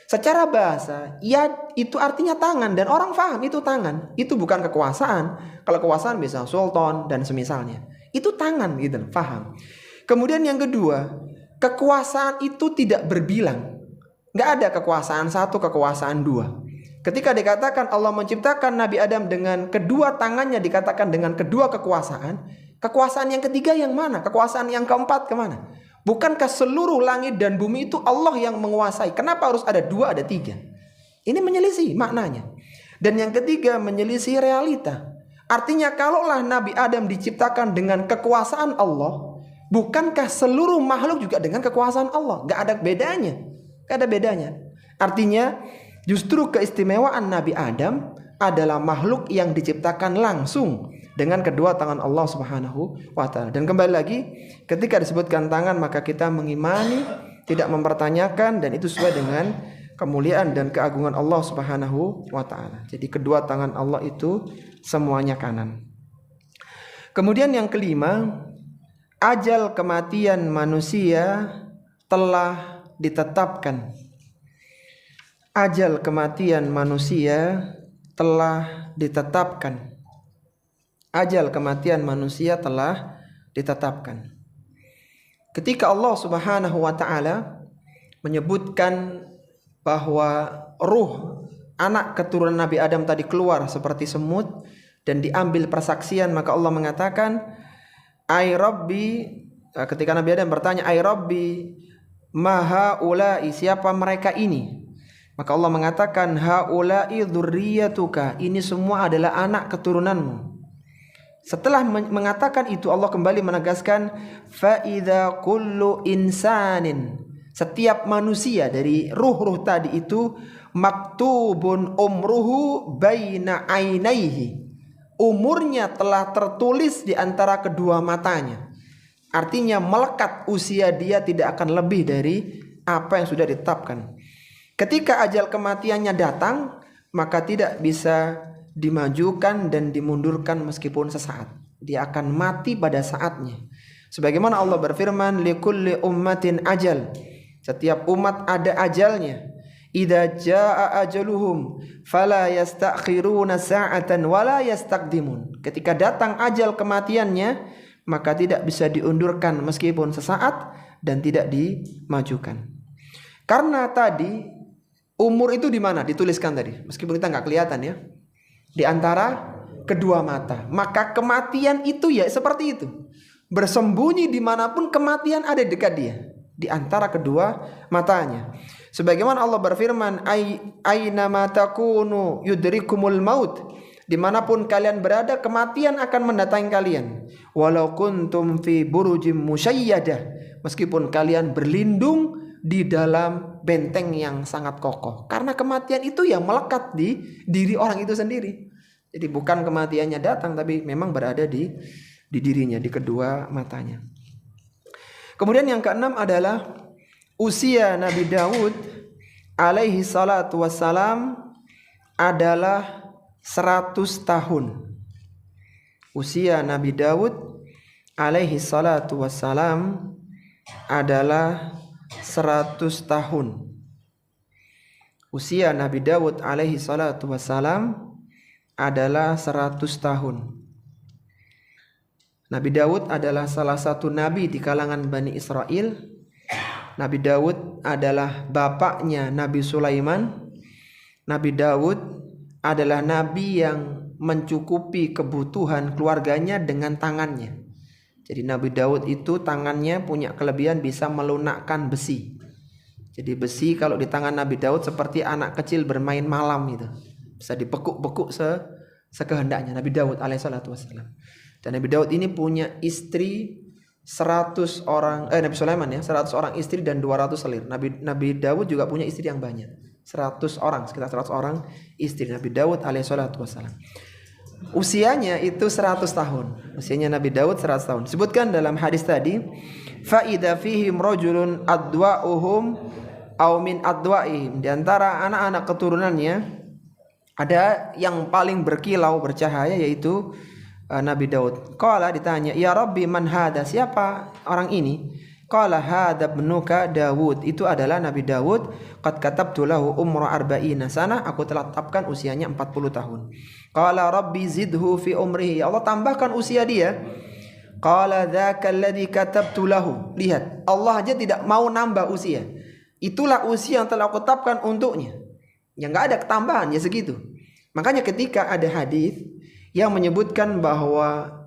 Secara bahasa, ya itu artinya tangan dan orang paham itu tangan. Itu bukan kekuasaan. Kalau kekuasaan bisa sultan dan semisalnya. Itu tangan gitu, paham. Kemudian yang kedua, kekuasaan itu tidak berbilang. Nggak ada kekuasaan satu, kekuasaan dua. Ketika dikatakan Allah menciptakan Nabi Adam dengan kedua tangannya, dikatakan dengan kedua kekuasaan, kekuasaan yang ketiga yang mana? Kekuasaan yang keempat kemana? Bukankah seluruh langit dan bumi itu Allah yang menguasai? Kenapa harus ada dua, ada tiga? Ini menyelisih maknanya. Dan yang ketiga menyelisih realita. Artinya kalaulah Nabi Adam diciptakan dengan kekuasaan Allah, bukankah seluruh makhluk juga dengan kekuasaan Allah? Gak ada bedanya. Gak ada bedanya. Artinya justru keistimewaan Nabi Adam adalah makhluk yang diciptakan langsung dengan kedua tangan Allah Subhanahu wa ta'ala. Dan kembali lagi, ketika disebutkan tangan maka kita mengimani, tidak mempertanyakan, dan itu sesuai dengan kemuliaan dan keagungan Allah Subhanahu wa ta'ala. Jadi kedua tangan Allah itu semuanya kanan. Kemudian yang kelima, ajal kematian manusia telah ditetapkan. Ajal kematian manusia telah ditetapkan. Ajal kematian manusia telah ditetapkan. Ketika Allah Subhanahu wa ta'ala menyebutkan bahwa ruh anak keturunan Nabi Adam tadi keluar seperti semut dan diambil persaksian, maka Allah mengatakan, "Ai Rabbi," ketika Nabi Adam bertanya, "Ai Rabbi, maha ulai, siapa mereka ini?" Maka Allah mengatakan, "Haulai dzurriyyatuka," ini semua adalah anak keturunanmu. Setelah mengatakan itu, Allah kembali menegaskan, "Fa idza kullu insanin," setiap manusia dari ruh-ruh tadi itu, "maktubun umruhu baina ainaihi," umurnya telah tertulis di antara kedua matanya. Artinya melekat usia dia tidak akan lebih dari apa yang sudah ditetapkan. Ketika ajal kematiannya datang, maka tidak bisa dimajukan dan dimundurkan meskipun sesaat. Dia akan mati pada saatnya. Sebagaimana Allah berfirman, "Likulli ummatin ajal." Setiap umat ada ajalnya. "Idza jaa ajaluhum fala yastakhiruna sa'atan wala yastaqdimun." Ketika datang ajal kematiannya, maka tidak bisa diundurkan meskipun sesaat dan tidak dimajukan. Karena tadi umur itu di mana? Dituliskan tadi. Meskipun kita nggak kelihatan ya. Di antara kedua mata. Maka kematian itu ya seperti itu. Bersembunyi dimanapun kematian ada dekat dia. Di antara kedua matanya. Sebagaimana Allah berfirman, "Aynama takunu yudrikumul maut." Dimanapun kalian berada, kematian akan mendatangi kalian. "Walau kuntum fi burujim musyayyadah." Meskipun kalian berlindung di dalam benteng yang sangat kokoh. Karena kematian itu yang melekat di diri orang itu sendiri. Jadi bukan kematiannya datang, tapi memang berada di dirinya, di kedua matanya. Kemudian yang keenam adalah usia Nabi Daud alaihi salatu wassalam adalah 100 tahun. Usia Nabi Daud alaihi salatu wassalam adalah 100 tahun. Usia Nabi Daud alaihi salatu wassalam adalah 100 tahun. Nabi Daud adalah salah satu nabi di kalangan Bani Israel. Nabi Daud adalah bapaknya Nabi Sulaiman. Nabi Daud adalah nabi yang mencukupi kebutuhan keluarganya dengan tangannya. Jadi Nabi Daud itu tangannya punya kelebihan bisa melunakkan besi. Jadi besi kalau di tangan Nabi Daud seperti anak kecil bermain malam gitu. Bisa dipekuk-pekuk sekehendaknya. Nabi Daud alaihissalatu wassalam. Dan Nabi Daud ini punya istri 100 orang, Nabi Sulaiman ya, 100 orang istri dan 200 selir. Nabi Daud juga punya istri yang banyak. 100 orang, sekitar 100 orang istri Nabi Daud alaihissalatu wassalam. Usianya itu 100 tahun. Usianya Nabi Daud 100 tahun. Disebutkan dalam hadis tadi, fa idza fihim rajulun adwa'uhum aw min adwa'ihim. Di antara anak-anak keturunannya ada yang paling berkilau bercahaya yaitu Nabi Daud. Qala ditanya, "Ya Rabbi, man hada?" Siapa orang ini? Qala hadza ibnuka Daud. Itu adalah Nabi Daud. Qad katabtu lahu umra arba'ina sana. Aku telah tetapkan usianya 40 tahun. Qala Rabbi zidhu fi umrihi. Allah tambahkan usia dia. Qala dzaka alladhi katabtu lahu. Lihat, Allah aja tidak mau nambah usia. Itulah usia yang telah aku tetapkan untuknya. Ya nggak ada ketambahan, ya segitu. Makanya ketika ada hadis yang menyebutkan bahwa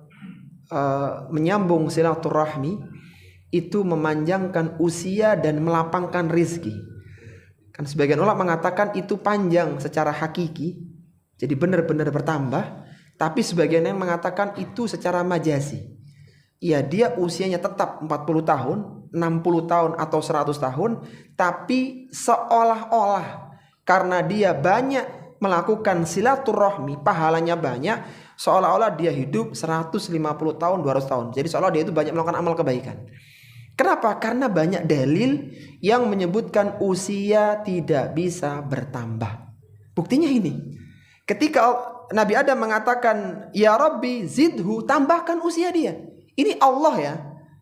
menyambung silaturahmi itu memanjangkan usia dan melapangkan rizki. Kan sebagian ulama mengatakan itu panjang secara hakiki, jadi benar-benar bertambah. Tapi sebagian yang mengatakan itu secara majazi. Ya dia usianya tetap 40 tahun, 60 tahun atau 100 tahun, tapi seolah-olah karena dia banyak melakukan silaturahmi, pahalanya banyak, seolah-olah dia hidup 150 tahun, 200 tahun. Jadi seolah dia itu banyak melakukan amal kebaikan. Kenapa? Karena banyak dalil yang menyebutkan usia tidak bisa bertambah. Buktinya ini. Ketika Nabi Adam mengatakan, "Ya Rabbi zidhu," tambahkan usia dia. Ini Allah ya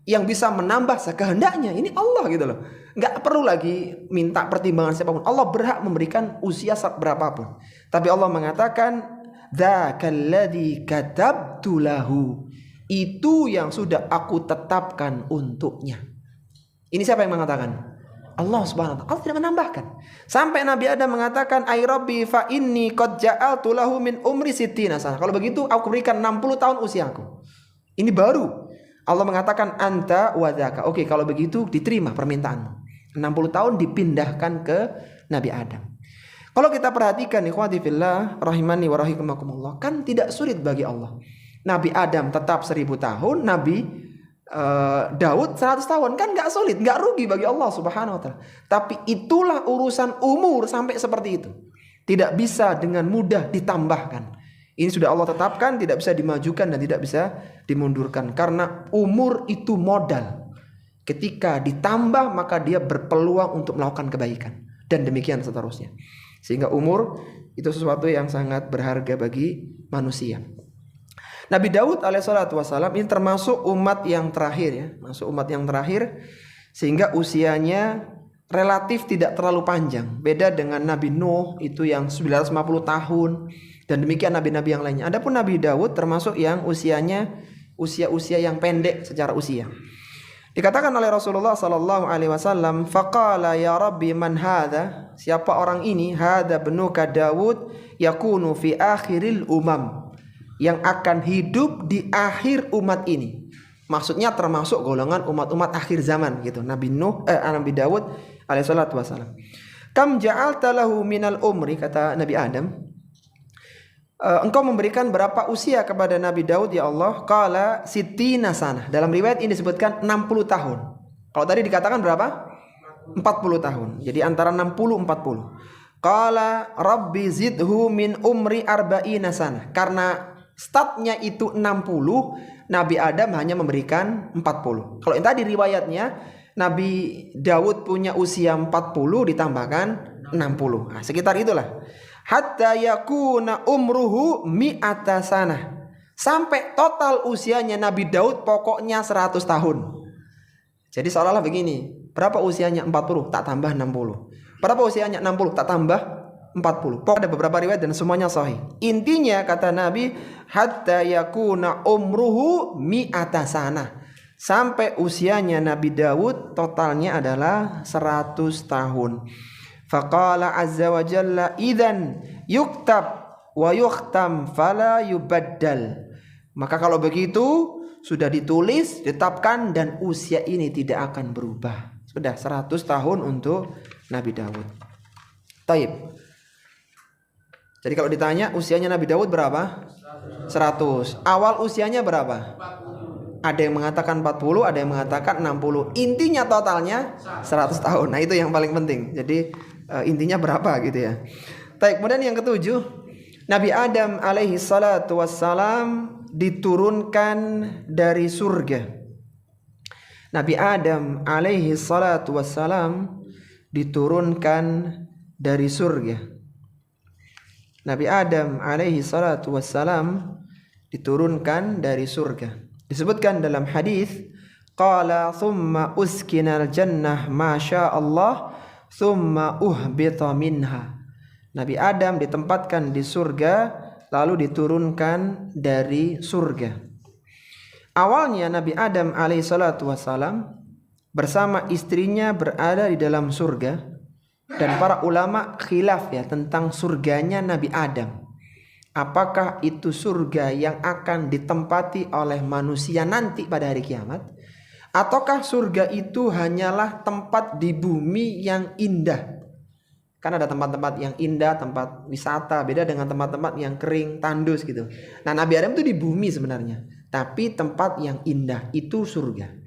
yang bisa menambah sekehendaknya. Ini Allah gitu loh. Nggak perlu lagi minta pertimbangan siapapun. Allah berhak memberikan usia berapapun. Tapi Allah mengatakan, "Dzakalladzi katabtu lahu." Itu yang sudah aku tetapkan untuknya. Ini siapa yang mengatakan? Allah Subhanahu wa ta'ala. Allah tidak menambahkan. Sampai Nabi Adam mengatakan, "Ai Rabbi fa inni qad ja'altu lahu min umri sittina sana." Kalau begitu aku berikan 60 tahun usiaku. Ini baru Allah mengatakan anta wa dzaka. Oke, kalau begitu diterima permintaanmu. 60 tahun dipindahkan ke Nabi Adam. Kalau kita perhatikan ikhwati fillah rahimani wa rahimakumullah, kan tidak sulit bagi Allah. Nabi Adam tetap 1000 tahun, Nabi Daud 100 tahun, kan gak sulit, gak rugi bagi Allah Subhanahu wa ta'ala. Tapi itulah urusan umur sampai seperti itu. Tidak bisa dengan mudah ditambahkan. Ini sudah Allah tetapkan, tidak bisa dimajukan dan tidak bisa dimundurkan. Karena umur itu modal. Ketika ditambah maka dia berpeluang untuk melakukan kebaikan. Dan demikian seterusnya. Sehingga umur itu sesuatu yang sangat berharga bagi manusia. Nabi Daud alaihissalatu wassalam ini termasuk umat yang terakhir ya, masuk umat yang terakhir, sehingga usianya relatif tidak terlalu panjang. Beda dengan Nabi Nuh itu yang 950 tahun dan demikian nabi-nabi yang lainnya. Adapun Nabi Daud termasuk yang usianya usia-usia yang pendek secara usia. Dikatakan oleh Rasulullah sallallahu alaihi wasallam, "Faqala ya Rabbi man hadha?" Siapa orang ini? "Hadha ibnuka Daud yakunu fi akhiril umam." Yang akan hidup di akhir umat ini. Maksudnya termasuk golongan umat-umat akhir zaman gitu. Nabi Daud alaihissalatu wassalam. "Kam ja'alta lahu minal umri," kata Nabi Adam. "Engkau memberikan berapa usia kepada Nabi Daud ya Allah?" Qala sittina sanah. Dalam riwayat ini disebutkan 60 tahun. Kalau tadi dikatakan berapa? 40 tahun. Jadi antara 60 40. Qala rabbi zidhu min umri arba'ina sanah. Karena statnya itu 60, Nabi Adam hanya memberikan 40. Kalau yang tadi riwayatnya Nabi Daud punya usia 40 ditambahkan 60. Nah, sekitar itulah. Hatta yakuna umruhu mi'ata sanah. Sampai total usianya Nabi Daud pokoknya 100 tahun. Jadi seolah-olah begini, berapa usianya 40 tak tambah 60. Berapa usianya 60 tak tambah 40. Pokoknya ada beberapa riwayat dan semuanya sahih. Intinya kata Nabi, hatta yakuna umruhu mi'ata sanah. Sampai usianya Nabi Daud totalnya adalah 100 tahun. Faqala azza wa jalla idzan yuktab wa yukhtam fala yubaddal. Maka kalau begitu sudah ditulis, ditetapkan dan usia ini tidak akan berubah. Sudah 100 tahun untuk Nabi Daud. Taib. Jadi kalau ditanya usianya Nabi Daud berapa? 100. Awal usianya berapa? 40. Ada yang mengatakan 40, ada yang mengatakan 60. Intinya totalnya 100 tahun. Nah itu yang paling penting. Jadi intinya berapa gitu ya. Baik, kemudian yang ketujuh, Nabi Adam alaihi salatu wassalam diturunkan dari surga. Nabi Adam alaihi salatu wassalam diturunkan dari surga. Nabi Adam alaihi salatu wassalam diturunkan dari surga. Disebutkan dalam hadis, qala thumma uskinal jannah ma syaa Allah thumma uhbita minha. Nabi Adam ditempatkan di surga lalu diturunkan dari surga. Awalnya Nabi Adam alaihi salatu wassalam bersama istrinya berada di dalam surga. Dan para ulama khilaf ya tentang surganya Nabi Adam. Apakah itu surga yang akan ditempati oleh manusia nanti pada hari kiamat, ataukah surga itu hanyalah tempat di bumi yang indah? Kan ada tempat-tempat yang indah, tempat wisata, beda dengan tempat-tempat yang kering, tandus gitu. Nah, Nabi Adam itu di bumi sebenarnya, tapi tempat yang indah itu surga.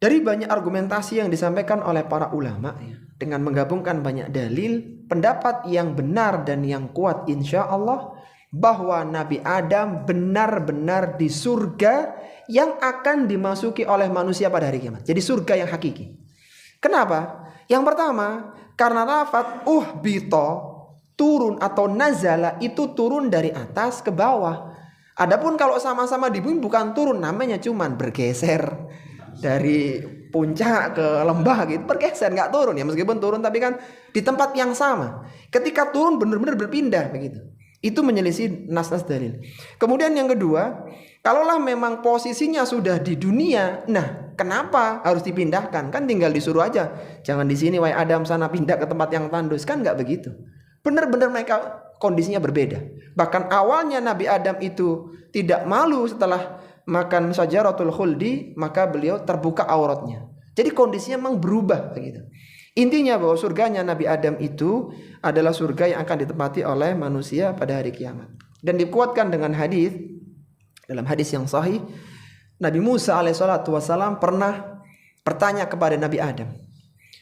Dari banyak argumentasi yang disampaikan oleh para ulama ya, dengan menggabungkan banyak dalil, pendapat yang benar dan yang kuat insya Allah bahwa Nabi Adam benar-benar di surga yang akan dimasuki oleh manusia pada hari kiamat. Jadi surga yang hakiki. Kenapa? Yang pertama, karena lafaz uhbito, turun atau nazala itu turun dari atas ke bawah. Adapun kalau sama-sama di bumi bukan turun, namanya cuman bergeser dari puncak ke lembah gitu, bergeser, nggak turun ya, meskipun turun tapi kan di tempat yang sama. Ketika turun benar-benar berpindah begitu. Itu menyelisih nas-nas dalil. Kemudian yang kedua, kalaulah memang posisinya sudah di dunia, nah kenapa harus dipindahkan? Kan tinggal disuruh aja, jangan di sini wahai Adam, sana pindah ke tempat yang tandus, kan nggak begitu. Benar-benar mereka kondisinya berbeda. Bahkan awalnya Nabi Adam itu tidak malu setelah makan syajaratul khuldi, maka beliau terbuka auratnya. Jadi kondisinya memang berubah begitu. Intinya bahwa surganya Nabi Adam itu adalah surga yang akan ditempati oleh manusia pada hari kiamat. Dan dikuatkan dengan hadis, dalam hadis yang sahih, Nabi Musa alaihissalatu wassalam pernah bertanya kepada Nabi Adam,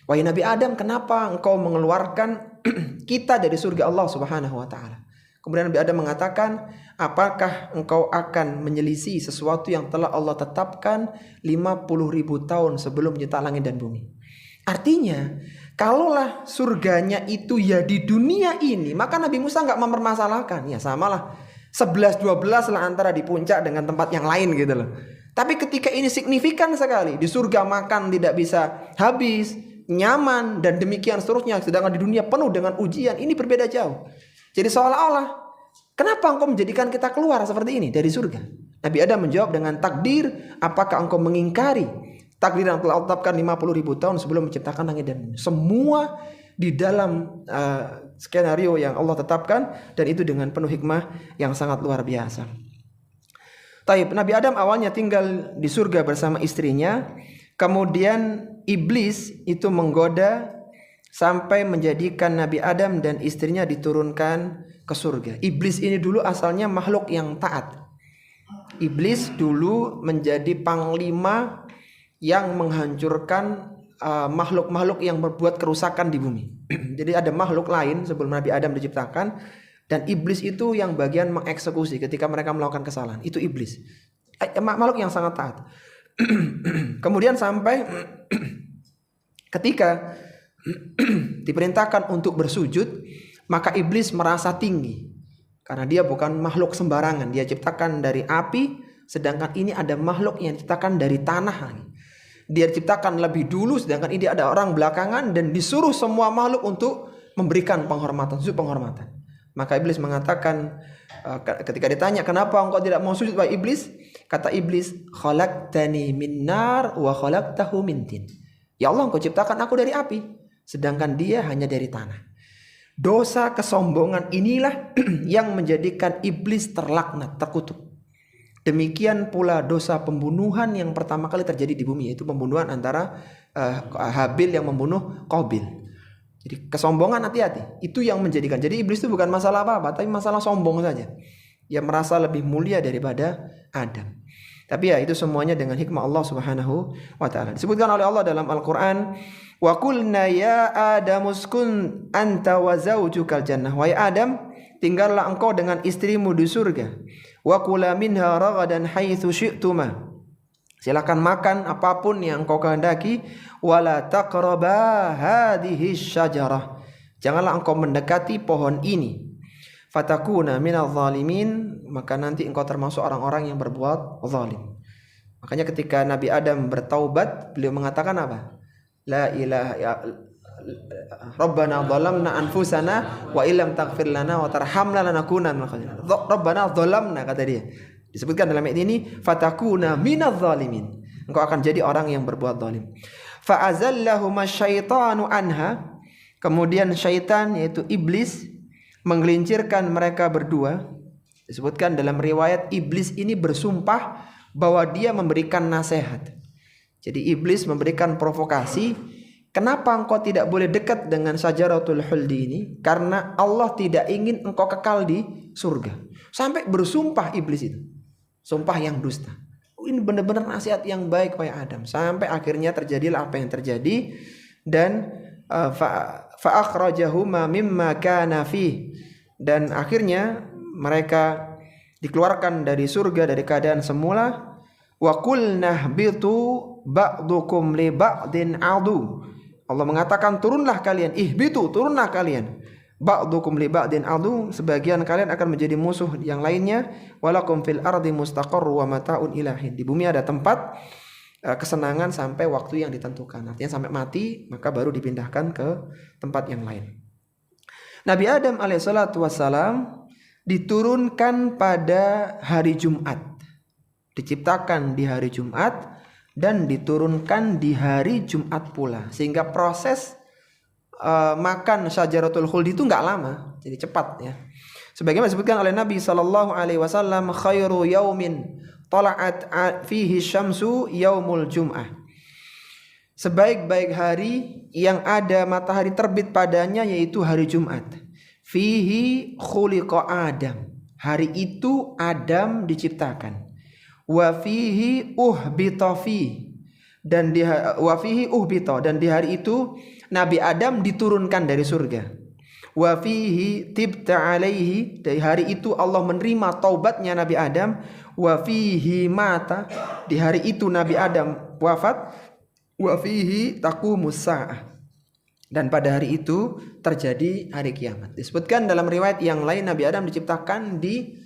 wahai Nabi Adam, kenapa engkau mengeluarkan kita dari surga Allah subhanahu wa ta'ala? Kemudian Nabi Adam mengatakan, apakah engkau akan menyelisih sesuatu yang telah Allah tetapkan 50.000 tahun sebelum mencipta langit dan bumi? Artinya, kalaulah surganya itu ya di dunia ini, maka Nabi Musa nggak mempermasalahkan. Ya samalah 11-12 lah antara di puncak dengan tempat yang lain gitu loh. Tapi ketika ini signifikan sekali, di surga makan tidak bisa habis, nyaman dan demikian seterusnya, sedangkan di dunia penuh dengan ujian, ini berbeda jauh. Jadi seolah-olah, kenapa engkau menjadikan kita keluar seperti ini dari surga? Nabi Adam menjawab dengan takdir, apakah engkau mengingkari takdir yang telah Allah tetapkan 50.000 tahun sebelum menciptakan langit dan bumi? Semua di dalam skenario yang Allah tetapkan, dan itu dengan penuh hikmah yang sangat luar biasa. Taib, Nabi Adam awalnya tinggal di surga bersama istrinya, kemudian iblis itu menggoda sampai menjadikan Nabi Adam dan istrinya diturunkan ke surga. Iblis ini dulu asalnya makhluk yang taat. Iblis dulu menjadi panglima yang menghancurkan makhluk-makhluk yang berbuat kerusakan di bumi. Jadi ada makhluk lain sebelum Nabi Adam diciptakan, dan iblis itu yang bagian mengeksekusi ketika mereka melakukan kesalahan. Itu iblis, makhluk yang sangat taat. Kemudian sampai ketika diperintahkan untuk bersujud, maka iblis merasa tinggi karena dia bukan makhluk sembarangan. Dia ciptakan dari api, sedangkan ini ada makhluk yang diciptakan dari tanah. Dia diciptakan lebih dulu, sedangkan ini ada orang belakangan, dan disuruh semua makhluk untuk memberikan penghormatan, sujud penghormatan. Maka iblis mengatakan, ketika ditanya kenapa engkau tidak mau sujud wahai iblis, kata iblis, khalaqtani min nar wa khalaqtahu min tin. Ya Allah, engkau ciptakan aku dari api, sedangkan dia hanya dari tanah. Dosa kesombongan inilah yang menjadikan iblis terlaknat, terkutuk. Demikian pula dosa pembunuhan yang pertama kali terjadi di bumi, yaitu pembunuhan antara Habil yang membunuh Qabil. Jadi kesombongan, hati-hati. Itu yang menjadikan. Jadi iblis itu bukan masalah apa-apa, tapi masalah sombong saja. Dia merasa lebih mulia daripada Adam. Tapi ya itu semuanya dengan hikmah Allah Subhanahu wa taala. Disebutkan oleh Allah dalam Al-Qur'an, wa qulna ya Adamu uskun anta wa zaujukal jannah. Wahai Adam, tinggallah engkau dengan istrimu di surga. Wa kula minha ragadan haitsu syi'tuma. Silakan makan apapun yang engkau kehendaki, wala taqraba hadhihi syajarah. Janganlah engkau mendekati pohon ini. Fatakuna minadh zalimin, maka nanti engkau termasuk orang-orang yang berbuat zalim. Makanya ketika Nabi Adam bertaubat, beliau mengatakan apa? La ilaha ya Rabbana dhalamna anfusana wa illam taghfir lana wa tarhamna lanakunanna minal khasirin. Rabbana dhalamna, kata dia. Disebutkan dalam ayat ini, fatakuna minadh zalimin. Engkau akan jadi orang yang berbuat zalim. Fa azallahuma syaitanu anha. Kemudian syaitan yaitu iblis menggelincirkan mereka berdua. Disebutkan dalam riwayat iblis ini bersumpah bahwa dia memberikan nasihat. Jadi iblis memberikan provokasi, kenapa engkau tidak boleh dekat dengan Syajaratul Khuldi ini? Karena Allah tidak ingin engkau kekal di surga. Sampai bersumpah iblis itu. Sumpah yang dusta. Ini benar-benar nasihat yang baik kepada Adam. Sampai akhirnya terjadilah apa yang terjadi. Dan fa'akhrajahuma mimma kana fi. Dan akhirnya mereka dikeluarkan dari surga dari keadaan semula. Wa qulna ihbitu ba'dukum li ba'din adu. Allah mengatakan turunlah kalian, turunlah kalian. Ba'dukum li ba'din adu, sebagian kalian akan menjadi musuh yang lainnya. Walakum fil ardi mustaqarru wa mata'un ilahin. Di bumi ada tempat kesenangan sampai waktu yang ditentukan. Artinya sampai mati maka baru dipindahkan ke tempat yang lain. Nabi Adam alaihissalatu wassalam diturunkan pada hari Jumat. Diciptakan di hari Jumat dan diturunkan di hari Jumat pula. Sehingga proses makan Syajaratul Khuldi itu enggak lama, jadi cepat ya. Sebagaimana disebutkan oleh Nabi SAW, khairu yaumin tala'at fihi syamsu yaumul jum'ah. Sebaik-baik hari yang ada matahari terbit padanya yaitu hari Jumat. Fihi khuliqa Adam. Hari itu Adam diciptakan. Wa fihi uhbita fi. Dan di wa fihi uhbita, dan di hari itu Nabi Adam diturunkan dari surga. Wa fihi tibta alaihi, dari hari itu Allah menerima taubatnya Nabi Adam. Wa fihi mata, di hari itu Nabi Adam wafat. Wa fihi taqumus saah, dan pada hari itu terjadi hari kiamat. Disebutkan dalam riwayat yang lain Nabi Adam diciptakan di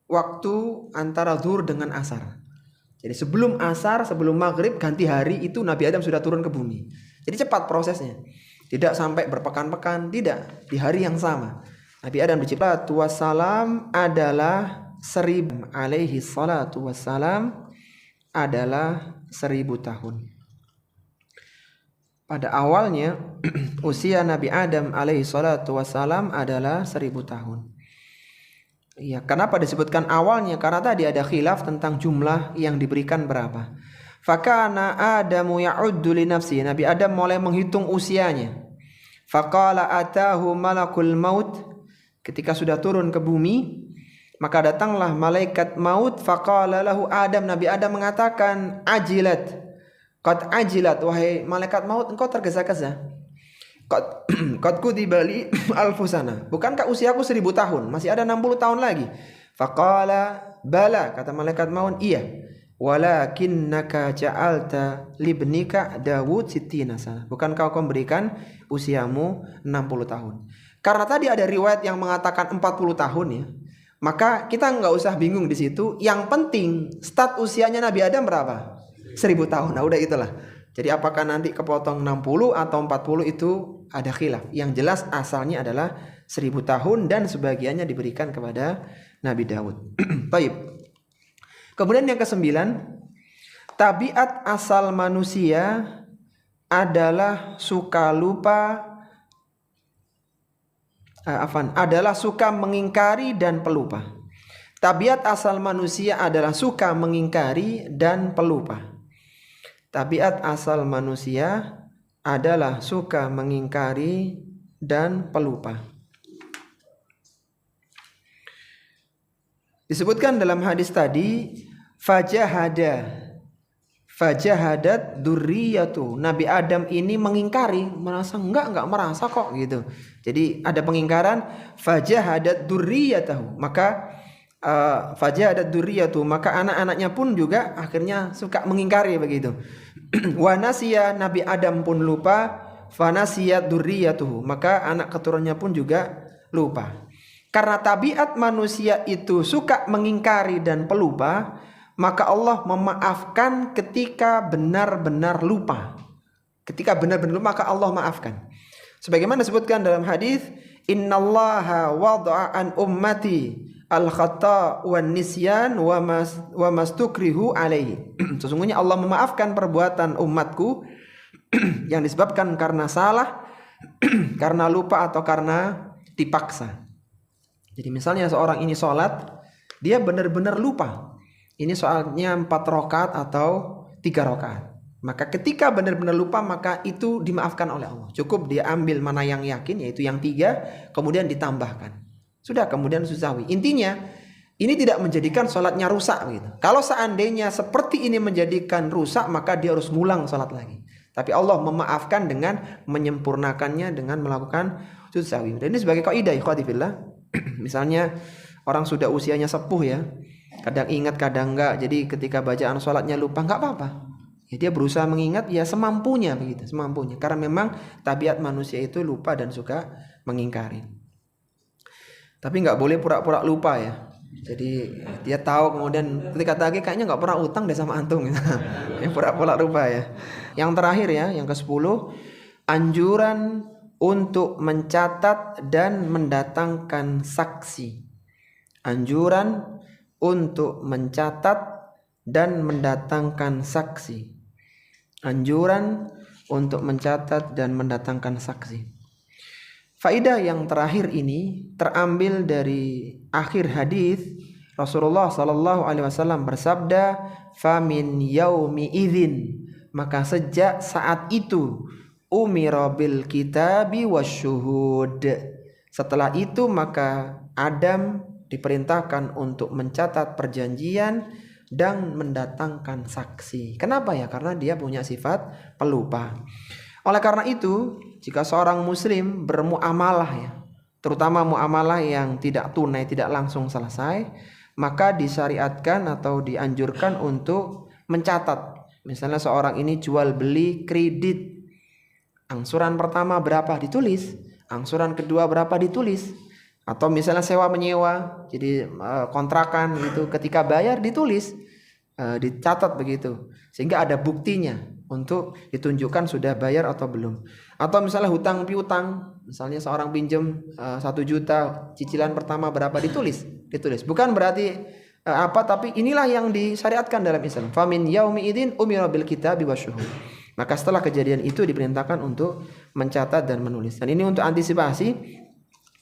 waktu antara zuhur dengan asar. Jadi sebelum asar, sebelum maghrib ganti hari itu Nabi Adam sudah turun ke bumi. Jadi cepat prosesnya. Tidak sampai berpekan-pekan, tidak, di hari yang sama. Nabi Adam diciptakan wassalam adalah 1000 alaihi salatu wassalam adalah 1000 tahun. Pada awalnya usia Nabi Adam alaihi salatu wassalam adalah 1000 tahun. Ya, kenapa disebutkan awalnya? Karena tadi ada khilaf tentang jumlah yang diberikan berapa. Fakana Adamu ya'uddu li nafsi. Nabi Adam mulai menghitung usianya. Faqala atahu malakul maut. Ketika sudah turun ke bumi, maka datanglah malaikat maut. Faqala lahu Adam. Nabi Adam mengatakan, ajilat. Qad ajilat, wahai malaikat maut, engkau tergesa-gesa. Qad kudibali alfusana. Bukankah usiaku 1000 tahun? Masih ada 60 tahun lagi. Faqala bala, kata malaikat maut, iya. Walakinnaka ja'alta libnika Dawud sittina sana. Bukankah kau memberikan usiamu 60 tahun? Karena tadi ada riwayat yang mengatakan 40 tahun ya. Maka kita enggak usah bingung di situ. Yang penting start usianya Nabi Adam berapa? 1000 tahun. Nah, udah itulah. Jadi apakah nanti kepotong 60 atau 40 itu ada khilaf. Yang jelas asalnya adalah 1000 tahun dan sebagiannya diberikan kepada Nabi Daud. Baik. Kemudian yang ke-9, tabiat asal manusia adalah suka lupa, adalah suka mengingkari dan pelupa. Tabiat asal manusia adalah suka mengingkari dan pelupa. Tabiat asal manusia adalah suka mengingkari dan pelupa. Disebutkan dalam hadis tadi, fajahadat dzurriyyatu. Nabi Adam ini mengingkari, merasa enggak merasa kok gitu. Jadi ada pengingkaran, fajahadat dzurriyyatahu. Maka fajahadat dzurriyyatu, maka anak-anaknya pun juga akhirnya suka mengingkari begitu. Wa nasiya, Nabi Adam pun lupa, fanasiyat dzurriyyatuhu, maka anak keturunannya pun juga lupa. Karena tabiat manusia itu suka mengingkari dan pelupa, maka Allah memaafkan ketika benar-benar lupa. Ketika benar-benar lupa, maka Allah maafkan. Sebagaimana disebutkan dalam hadis, innallaha wada'a an ummati al-khata' wan nisyan wa mastukrihu alaihi. Sesungguhnya Allah memaafkan perbuatan umatku yang disebabkan karena salah, karena lupa atau karena dipaksa. Jadi misalnya seorang ini sholat, dia benar-benar lupa. Ini soalnya 4 rakaat atau 3 rakaat. Maka ketika benar-benar lupa, maka itu dimaafkan oleh Allah. Cukup dia ambil mana yang yakin, yaitu yang 3, kemudian ditambahkan. Sudah, kemudian susawi. Intinya ini tidak menjadikan sholatnya rusak gitu. Kalau seandainya seperti ini menjadikan rusak, maka dia harus ngulang sholat lagi. Tapi Allah memaafkan dengan menyempurnakannya dengan melakukan susawi. Dan ini sebagai kaidah ikhwati fillah. Misalnya orang sudah usianya sepuh ya, kadang ingat kadang enggak. Jadi ketika bacaan sholatnya lupa, enggak apa-apa. Ya, dia berusaha mengingat ya semampunya begitu, semampunya. Karena memang tabiat manusia itu lupa dan suka mengingkari. Tapi nggak boleh pura-pura lupa ya. Jadi dia tahu kemudian ketika tagih kayaknya nggak pernah utang deh sama antum gitu. Yang pura-pura lupa ya. Yang terakhir ya, yang ke-10, anjuran untuk mencatat dan mendatangkan saksi. Anjuran untuk mencatat dan mendatangkan saksi. Anjuran untuk mencatat dan mendatangkan saksi. Faidah yang terakhir ini terambil dari akhir hadis Rasulullah sallallahu alaihi wasallam bersabda, "Famin yaumi idzin," maka sejak saat itu umira bil kitabi wasyuhud. Setelah itu maka Adam diperintahkan untuk mencatat perjanjian dan mendatangkan saksi. Kenapa ya? Karena dia punya sifat pelupa. Oleh karena itu, jika seorang muslim bermuamalah ya, terutama muamalah yang tidak tunai, tidak langsung selesai, maka disyariatkan atau dianjurkan untuk mencatat. Misalnya seorang ini jual beli kredit, angsuran pertama berapa ditulis, angsuran kedua berapa ditulis, atau misalnya sewa menyewa, jadi kontrakan gitu, ketika bayar ditulis, dicatat begitu, sehingga ada buktinya untuk ditunjukkan sudah bayar atau belum. Atau misalnya hutang piutang, misalnya seorang pinjam 1 juta, cicilan pertama berapa ditulis. Bukan berarti tapi inilah yang disyariatkan dalam Islam. Famin yaumi idzin umira bil kitabi wasyuhud. Maka setelah kejadian itu diperintahkan untuk mencatat dan menulis. Dan ini untuk antisipasi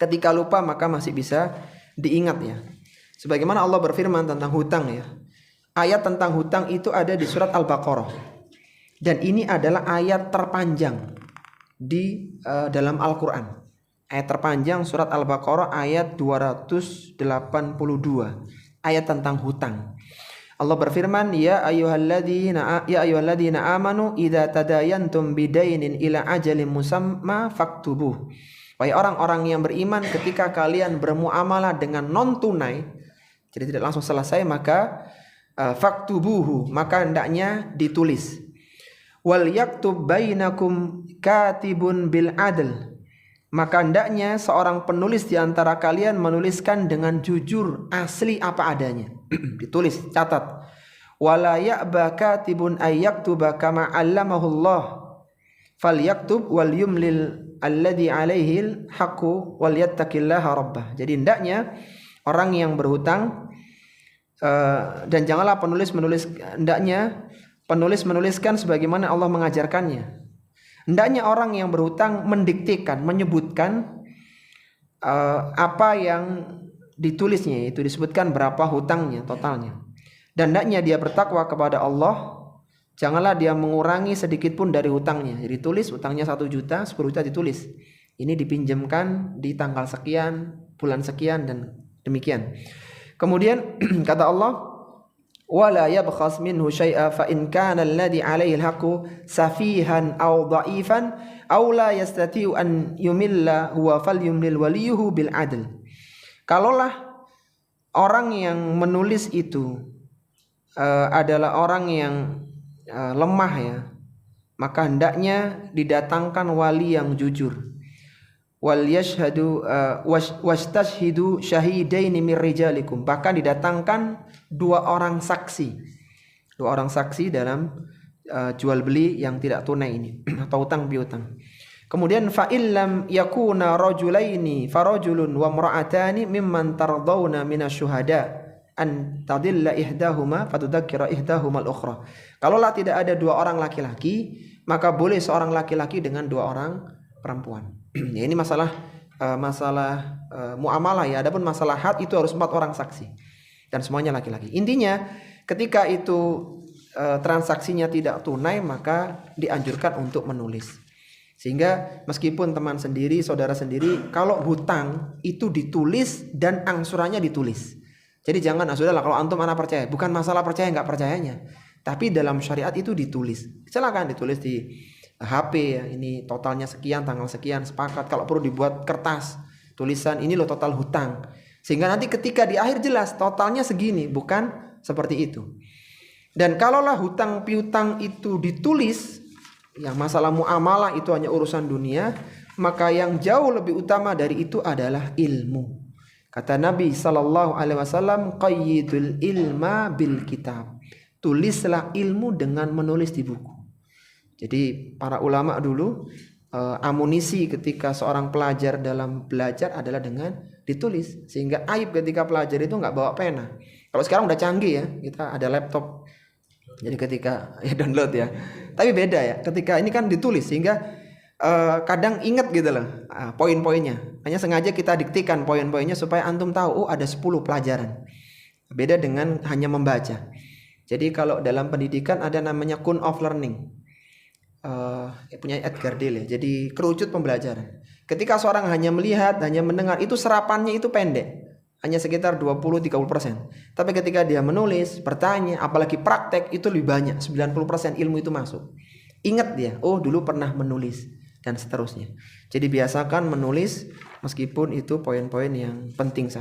ketika lupa maka masih bisa diingat ya. Sebagaimana Allah berfirman tentang hutang ya. Ayat tentang hutang itu ada di surat Al-Baqarah. Dan ini adalah ayat terpanjang di dalam Al-Quran. Ayat terpanjang surat Al-Baqarah ayat 282. Ayat tentang hutang. Allah berfirman, Ya ayyuhalladzina amanu idza tadayantum bidainin ila ajalin musamma faktubuh. Wahai orang-orang yang beriman, ketika kalian bermuamalah dengan non tunai, jadi tidak langsung selesai, maka faktubuhu, maka hendaknya ditulis. Wal yaktub bainakum katibun bil adl, maka hendaknya seorang penulis di antara kalian menuliskan dengan jujur, asli apa adanya. Ditulis, catat. Wala ya'ba katibun ay yaktuba kama 'allamahu Allah, falyaktub wal yumlil alladhi 'alaihi al-haqqu wal yattaqillaha rabbah. Jadi hendaknya orang yang berhutang dan janganlah penulis menuliskan sebagaimana Allah mengajarkannya. Hendaknya orang yang berhutang mendiktekan, menyebutkan apa yang ditulisnya, itu disebutkan berapa hutangnya totalnya. Dan hendaknya dia bertakwa kepada Allah, janganlah dia mengurangi sedikit pun dari hutangnya. Jadi tulis hutangnya 1 juta, 10 juta ditulis. Ini dipinjamkan di tanggal sekian, bulan sekian dan demikian. Kemudian kata Allah, wala yabkhas minhu syai'a fa in kana alladhi 'alaihi al-haqqu safihan aw dha'ifan aw la yastati'u an yumilla huwa falyumlil waliyuhu bil 'adl. Kalaulah orang yang menulis itu adalah orang yang lemah ya, maka hendaknya didatangkan wali yang jujur. Wal yashhadu wastashhidu syahidaini mir rijalikum, bahkan didatangkan 2 orang saksi. 2 orang saksi dalam jual beli yang tidak tunai ini atau utang piutang. Kemudian fa illam yakuna rajulaini farajulun wa imra'atani mimman tardawna minasyuhada an tadilla ihdahuma fatudzakkira ihdahuma al-ukhra. Kalaulah tidak ada dua orang laki-laki, maka boleh seorang laki-laki dengan dua orang perempuan. Ya, ini masalah muamalah ya. Adapun masalah had itu harus 4 orang saksi dan semuanya laki-laki. Intinya ketika itu transaksinya tidak tunai, maka dianjurkan untuk menulis. Sehingga meskipun teman sendiri, saudara sendiri, kalau hutang itu ditulis dan angsurannya ditulis. Jadi jangan, sudahlah kalau antum ana percaya, bukan masalah percaya nggak percayanya, tapi dalam syariat itu ditulis. Silakan ditulis di HP ya, ini totalnya sekian, tanggal sekian, sepakat. Kalau perlu dibuat kertas tulisan, ini loh total hutang. Sehingga nanti ketika di akhir jelas totalnya segini, bukan seperti itu. Dan kalaulah hutang piutang itu ditulis, yang masalah muamalah itu hanya urusan dunia, maka yang jauh lebih utama dari itu adalah ilmu. Kata Nabi SAW, qayyidul ilma bil kitab. Tulislah ilmu dengan menulis di buku. Jadi para ulama dulu amunisi ketika seorang pelajar dalam belajar adalah dengan ditulis. Sehingga aib ketika pelajar itu nggak bawa pena. Kalau sekarang udah canggih ya, kita ada laptop. Jadi ketika ya download ya. Tapi beda ya, ketika ini kan ditulis sehingga kadang ingat gitu loh poin-poinnya. Hanya sengaja kita diktikan poin-poinnya supaya antum tahu, oh ada 10 pelajaran. Beda dengan hanya membaca. Jadi kalau dalam pendidikan ada namanya Kun of Learning. Punya Edgar Dale ya. Jadi kerucut pembelajaran. Ketika seorang hanya melihat, hanya mendengar, itu serapannya itu pendek. Hanya sekitar 20-30%. Tapi ketika dia menulis, bertanya, apalagi praktek, itu lebih banyak. 90% ilmu itu masuk. Ingat dia, oh dulu pernah menulis, dan seterusnya. Jadi biasakan menulis meskipun itu poin-poin yang penting saja.